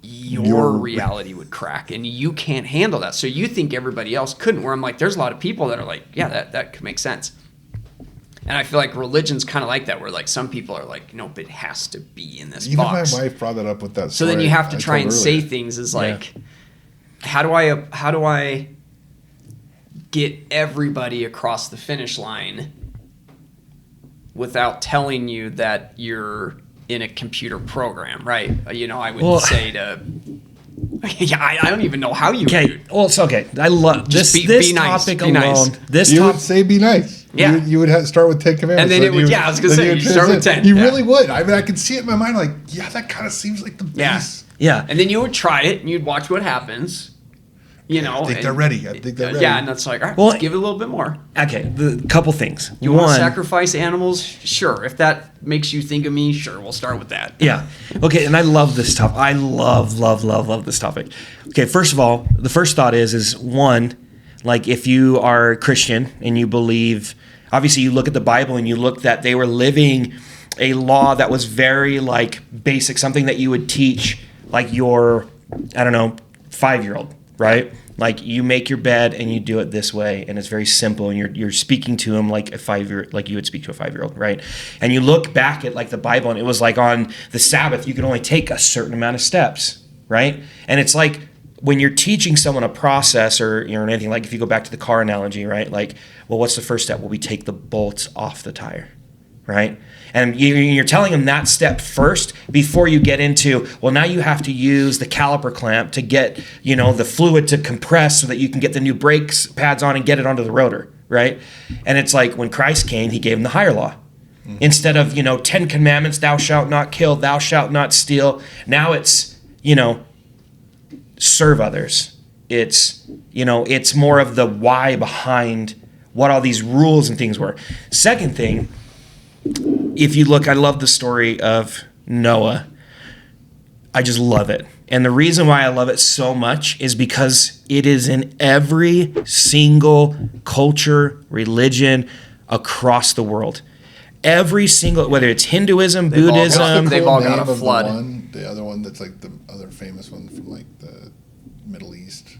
your reality would crack, and you can't handle that. So you think everybody else couldn't. Where I'm like, there's a lot of people that are like, yeah, that could make sense. And I feel like religion's kind of like that, where some people are like, nope, it has to be in this box. Even my wife brought that up with that. So then you have to try and say things as like, how do I get everybody across the finish line without telling you that you're in a computer program, right? I would say to. I don't even know how you. Okay. Well, it's okay. I love this. This topic alone. Nice. Would say be nice. Yeah. You would start with 10 commandments. And then it would. I was gonna say you start with 10. You really would. I mean, I could see it in my mind. Like, that kind of seems like the base. Yeah. And then you would try it, and you'd watch what happens. I think they're ready. Yeah, and that's like, all right, let's give it a little bit more. Okay, the couple things. You want to sacrifice animals? Sure. If that makes you think of me, sure, we'll start with that. Yeah. Okay, and I love this topic. I love this topic. Okay, first of all, the first thought is one, if you are Christian and you believe, obviously you look at the Bible and you look that they were living a law that was very basic, something that you would teach your, 5-year-old. Right? You make your bed and you do it this way, and it's very simple, and you're speaking to him like a 5-year, like you would speak to a 5-year-old, right? And you look back at the Bible, and it was on the Sabbath, you could only take a certain amount of steps, right? And it's when you're teaching someone a process or anything, if you go back to the car analogy, right? Well, what's the first step? Well, we take the bolts off the tire, right? And you're telling them that step first before you get into, well, now you have to use the caliper clamp to get, the fluid to compress so that you can get the new brakes pads on and get it onto the rotor, right? And it's when Christ came, he gave them the higher law. Mm-hmm. Instead of, 10 commandments, thou shalt not kill, thou shalt not steal. Now it's, serve others. It's, it's more of the why behind what all these rules and things were. Second thing, if you look, I love the story of Noah. I just love it. And the reason why I love it so much is because it is in every single culture, religion across the world. Every single, whether it's Hinduism, They've all got- Buddhism, they've all Name got a of flood. The other one that's like the other famous one from like the Middle East.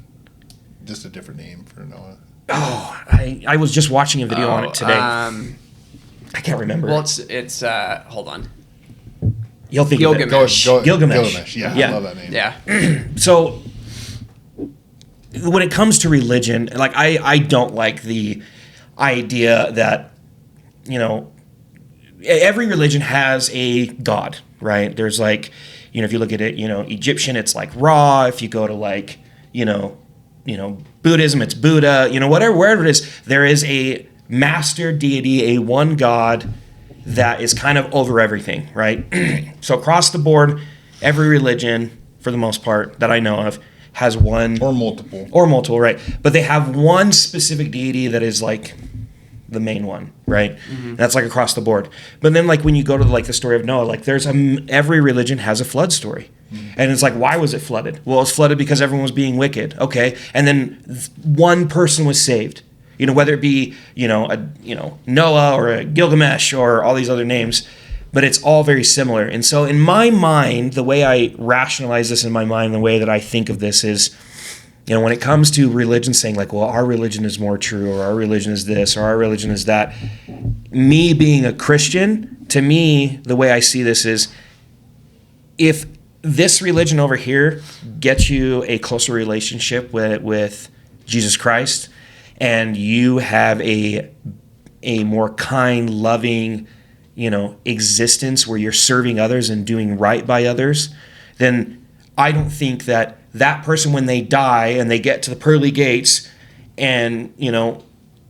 Just a different name for Noah. I was just watching a video on it today. I can't remember. Well, it's hold on. You'll think of it. Gilgamesh. Gilgamesh. Yeah, Yeah. I love that name. Yeah. So when it comes to religion, like I don't like the idea that, every religion has a god, right? There's like, if you look at it, Egyptian, it's like Ra. If you go to like, Buddhism, it's Buddha, wherever it is, there is a master deity, a one god that is kind of over everything, right? So across the board, every religion, for the most part, that I know of, has one Or multiple. right? But they have one specific deity that is like the main one, right? Mm-hmm. That's like across the board. But then like when you go to like the story of Noah, like there's every religion has a flood story. And it's like, why was it flooded? Well, it's flooded because everyone was being wicked. Okay. And then one person was saved. Whether it be, Noah or a Gilgamesh or all these other names, but it's all very similar. And so in my mind, the way I rationalize this in my mind, the way that I think of this is, when it comes to religion saying like, well, our religion is more true, or our religion is this, or our religion is that, me being a Christian, to me, the way I see this is, if this religion over here gets you a closer relationship with Jesus Christ, and you have a more kind, loving, existence where you're serving others and doing right by others, then I don't think that person, when they die and they get to the pearly gates and,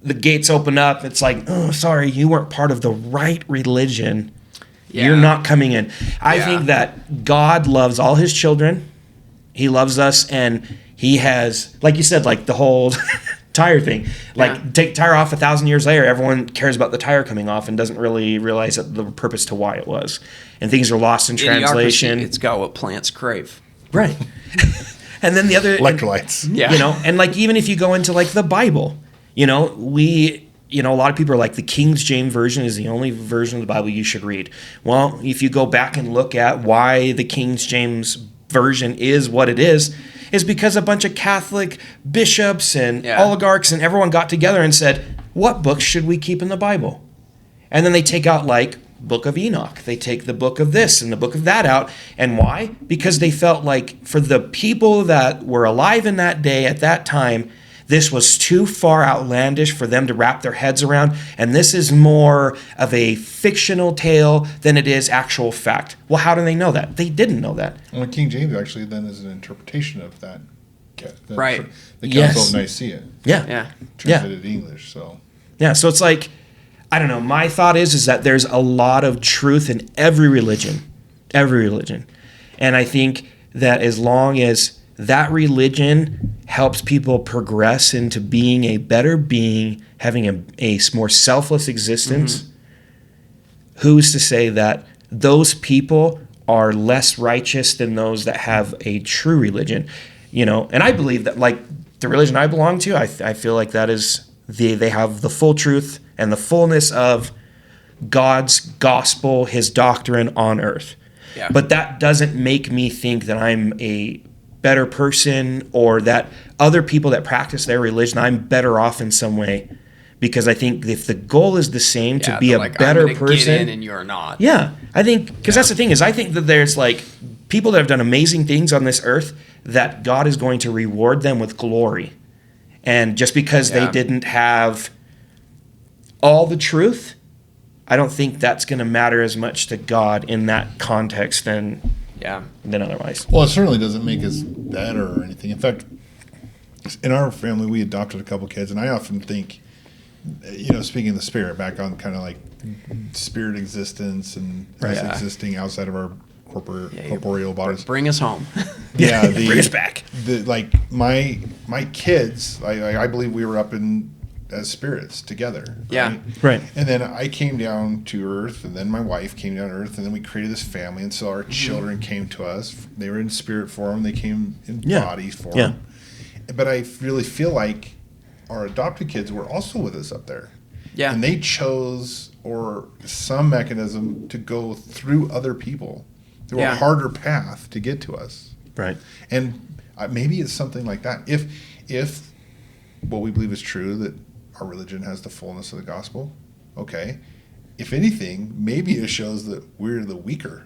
the gates open up, it's like, oh, sorry, you weren't part of the right religion. Yeah. You're not coming in. I Yeah. think that God loves all his children. He loves us, and he has, like you said, like the whole tire thing. Like, Yeah. take tire off 1,000 years later, everyone cares about the tire coming off and doesn't really realize that the purpose to why it was. And things are lost in translation. Idiocracy, it's got what plants crave. Right. And then the other Electrolytes. Yeah. and like even if you go into like the Bible, a lot of people are like the King James version is the only version of the Bible you should read. Well, if you go back and look at why the King James version is what it is because a bunch of Catholic bishops and oligarchs and everyone got together and said, what books should we keep in the Bible? And then they take out like Book of Enoch. They take the book of this and the book of that out. And why? Because they felt like for the people that were alive in that day at that time, this was too far outlandish for them to wrap their heads around. And this is more of a fictional tale than it is actual fact. Well, how do they know that? They didn't know that. Well, King James actually then is an interpretation of that. Right. The Yes. Council of Nicaea. Yeah. Yeah. Translated to English, so. Yeah, so it's like, I don't know, my thought is that there's a lot of truth in every religion. And I think that as long as that religion helps people progress into being a better being, having a more selfless existence, who's to say that those people are less righteous than those that have a true religion? And I believe that, like, the religion I belong to, I feel like that is, they have the full truth and the fullness of God's gospel, his doctrine on earth. Yeah. But that doesn't make me think that I'm a better person or that other people that practice their religion, I'm better off in some way. Because I think if the goal is the same, to be a better I'm gonna person. get in and you're not. Yeah, I think, because that's the thing, is I think that there's like people that have done amazing things on this earth that God is going to reward them with glory. And just because they didn't have all the truth, I don't think that's going to matter as much to God in that context than otherwise. Well, it certainly doesn't make us better or anything. In fact, in our family, we adopted a couple kids, and I often think, speaking of the spirit, back on kind of like spirit existence and us existing outside of our corporeal bodies. Bring us home. Yeah, Bring us back. My kids, I believe we were up in as spirits together. Yeah. Right. And then I came down to Earth, and then my wife came down to Earth, and then we created this family. And so our children came to us. They were in spirit form. They came in body form. Yeah. But I really feel like our adopted kids were also with us up there. Yeah. And they chose or some mechanism to go through other people, through a harder path to get to us. Right. And maybe it's something like that. If what we believe is true, that our religion has the fullness of the gospel, okay. If anything, maybe it shows that we're the weaker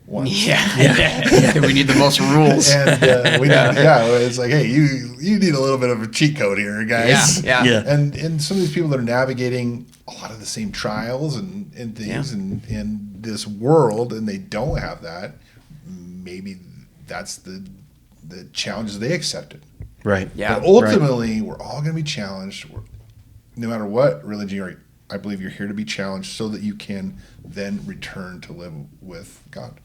ones. Yeah. We need the most rules. And it's like, hey, you need a little bit of a cheat code here, guys. Yeah. And some of these people that are navigating a lot of the same trials and things in this world, and they don't have that, maybe that's the challenges they accepted. Right. Yeah. But ultimately, we're all going to be challenged. No matter what religion you're, I believe you're here to be challenged so that you can then return to live with God.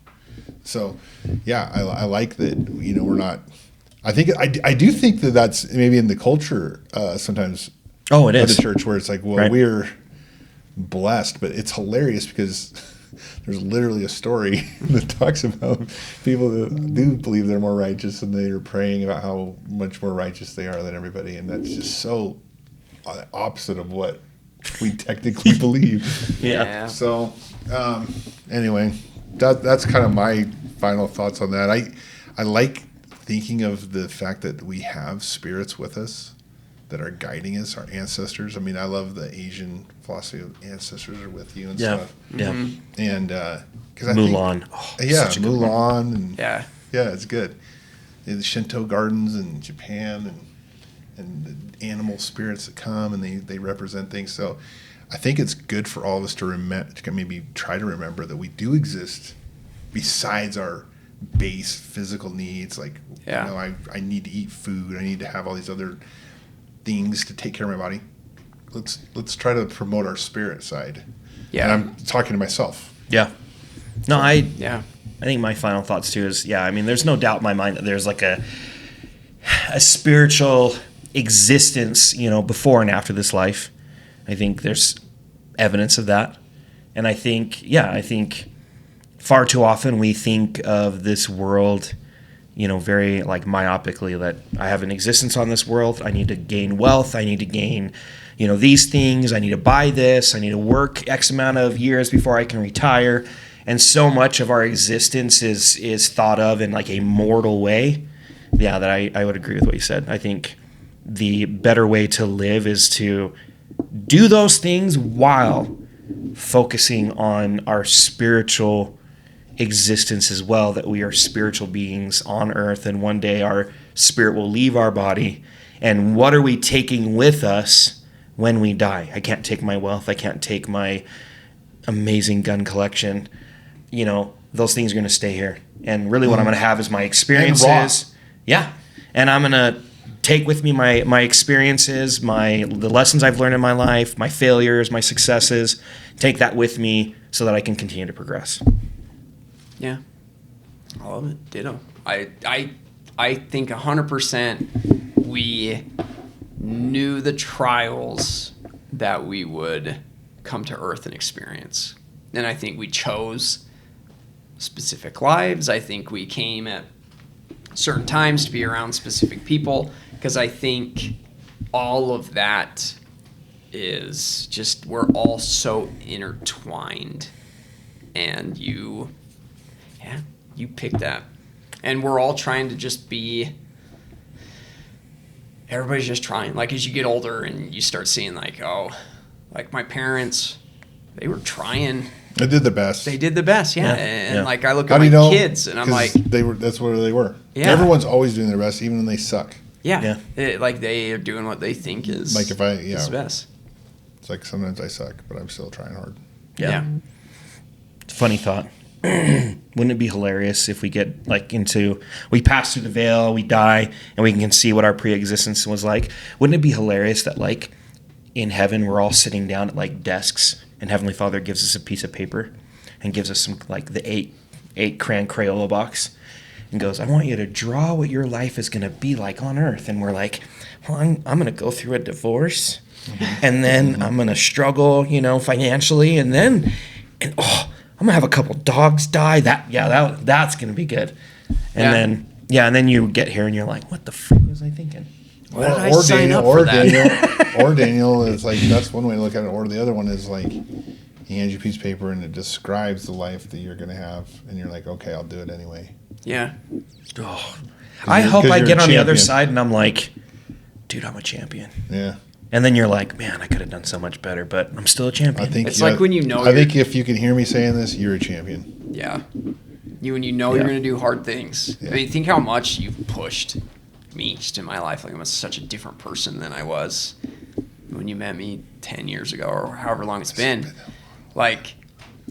So, yeah, I like that. We're not. I think I do think that that's maybe in the culture sometimes. Oh, it of is. the church where it's like, well, Right. we're blessed, but it's hilarious because there's literally a story that talks about people that do believe they're more righteous, and they're praying about how much more righteous they are than everybody, and that's just so opposite of what we technically believe. Yeah. So, anyway, that's kind of my final thoughts on that. I like thinking of the fact that we have spirits with us that are guiding us, our ancestors. I mean, I love the Asian philosophy of ancestors are with you and stuff. Yeah. And because I Mulan. think, Such a good one. Mulan, and Yeah. it's good. And the Shinto gardens in Japan, and the animal spirits that come and they represent things. So I think it's good for all of us to maybe try to remember that we do exist besides our base physical needs. Like, I need to eat food. I need to have all these other things to take care of my body. Let's try to promote our spirit side. Yeah. And I'm talking to myself. Yeah. No, I think my final thoughts too is, I mean, there's no doubt in my mind that there's like a spiritual existence, before and after this life. I think there's evidence of that. And I think far too often we think of this world, very like myopically, that I have an existence on this world. I need to gain wealth. I need to gain, these things. I need to buy this. I need to work X amount of years before I can retire. And so much of our existence is thought of in like a mortal way. Yeah, that I would agree with what you said. I think the better way to live is to do those things while focusing on our spiritual existence as well, that we are spiritual beings on earth, and one day our spirit will leave our body. And what are we taking with us when we die? I can't take my wealth. I can't take my amazing gun collection. Those things are going to stay here. And really what I'm going to have is my experiences. Yeah. And I'm going to take with me my experiences, the lessons I've learned in my life, my failures, my successes, take that with me so that I can continue to progress. Yeah. I love it. Ditto. I think 100% we knew the trials that we would come to Earth and experience. And I think we chose specific lives. I think we came at certain times to be around specific people, because I think all of that is just, we're all so intertwined, and you pick that, and we're all trying to just be, everybody's just trying, like, as you get older and you start seeing like my parents, they were trying. They did the best. Yeah. And like, I look at my kids and I'm like, that's where they were. Yeah. Everyone's always doing their best, even when they suck. like they are doing what they think is Like is best. It's like sometimes I suck, but I'm still trying hard. Yeah. Funny thought. Wouldn't it be hilarious if we get we pass through the veil, we die, and we can see what our pre-existence was like? Wouldn't it be hilarious that like in heaven we're all sitting down at like desks, and Heavenly Father gives us a piece of paper and gives us some like the eight crayon Crayola box and goes, I want you to draw what your life is going to be like on earth. And we're like, well, I'm going to go through a divorce. and then I'm gonna struggle, financially, and I'm gonna have a couple dogs die. That's gonna be good. And then you get here and you're like, what the frick was I thinking? Why did I sign up for that? Daniel is like, that's one way to look at it. Or the other one is like, he hands you a piece of paper and it describes the life that you're gonna have, and you're like, okay, I'll do it anyway. Yeah. Oh, I hope I get on the other side and I'm like, dude, I'm a champion. Yeah. And then you're like, man, I could have done so much better, but I'm still a champion. I think It's like when I think if you can hear me saying this, you're a champion. Yeah. When you know you're going to do hard things. Yeah. I mean, think how much you've pushed me just in my life. Like, I'm such a different person than I was when you met me 10 years ago or however long it's been. Like,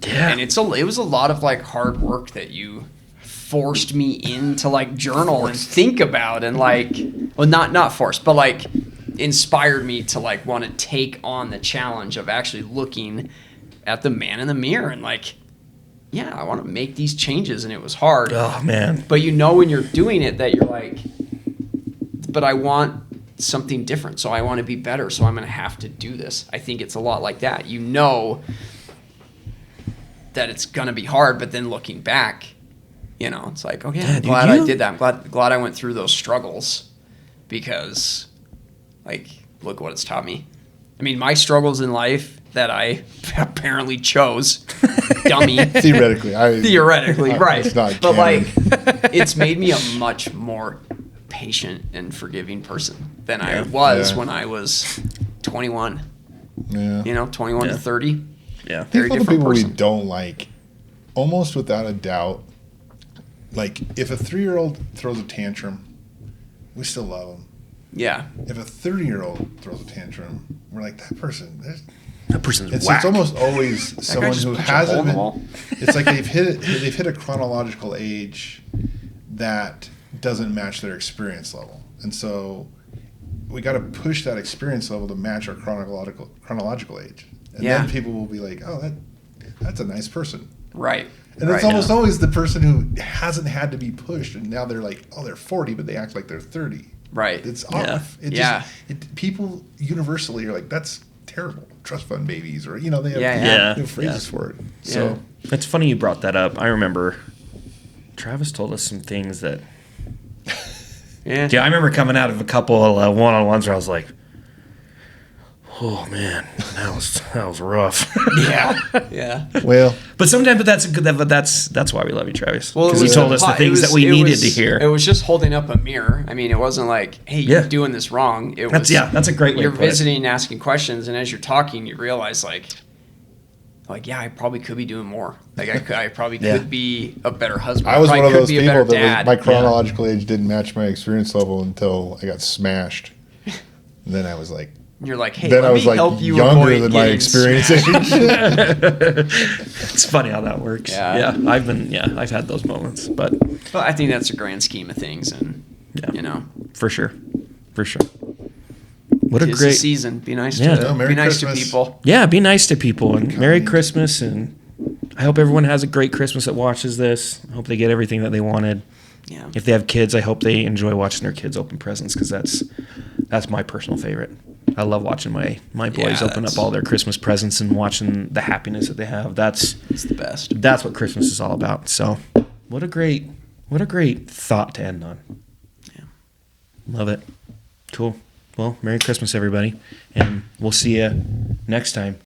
Yeah. and it was a lot of like hard work that you forced me into like journal and think about, and like, well, not forced, but like inspired me to like want to take on the challenge of actually looking at the man in the mirror and like, yeah, I want to make these changes. And it was hard. Oh, man. But when you're doing it that you're like, but I want something different. So I want to be better. So I'm going to have to do this. I think it's a lot like that. That it's going to be hard, but then looking back, it's like, okay, I'm glad I did that. I'm glad I went through those struggles, because like, look what it's taught me. I mean, my struggles in life that I apparently chose, dummy. Theoretically, right. It's not But canon. like, it's made me a much more patient and forgiving person than I was when I was 21. Yeah. 21 to 30. Yeah. Very Think of the different people person. we don't like, almost without a doubt. Like, if a 3-year-old throws a tantrum, we still love them. Yeah. If a 30-year-old throws a tantrum, we're like, that person. That person's It's whack. almost always someone just who punched a hole hasn't in the been. wall. It's like they've hit a chronological age that doesn't match their experience level, and so we got to push that experience level to match our chronological age, and then people will be like, oh, that's a nice person. Right. And it's almost always the person who hasn't had to be pushed, and now they're like, oh, they're 40, but they act like they're 30. Right. It's Yeah. off. People universally are like, that's terrible. Trust fund babies, or they have, Yeah. they have phrases for it. So It's funny you brought that up. I remember Travis told us some things that. Yeah. Yeah, I remember coming out of a couple of one-on-ones where I was like, "Oh man, that was rough." Yeah. well, but sometimes, that's good. But that's why we love you, Travis. Well, Because he told us the things that we needed to hear. It was just holding up a mirror. I mean, it wasn't like, hey, you're doing this wrong. It was, that's a great way you're to put it. visiting, asking questions, and as you're talking, you realize like, yeah, I probably could be doing more. Like, I probably could be a better husband. I was one of those be a people better that dad. my chronological age didn't match my experience level until I got smashed. And then I was like, You're like, hey, then let I was me like help you younger avoid than my getting experience smashed. age. It's funny how that works. Yeah. I've had those moments, but Well, I think that's a grand scheme of things, and for sure. What a tis great the season. Be nice Yeah. to Oh, Merry be nice to Christmas. people. Yeah, be nice to people, and Merry Christmas, and I hope everyone has a great Christmas that watches this. I hope they get everything that they wanted. Yeah. If they have kids, I hope they enjoy watching their kids open presents, because that's my personal favorite. I love watching my boys open up all their Christmas presents and watching the happiness that they have. It's the best. That's what Christmas is all about. So, what a great thought to end on. Yeah. Love it. Cool. Well, Merry Christmas, everybody, and we'll see you next time.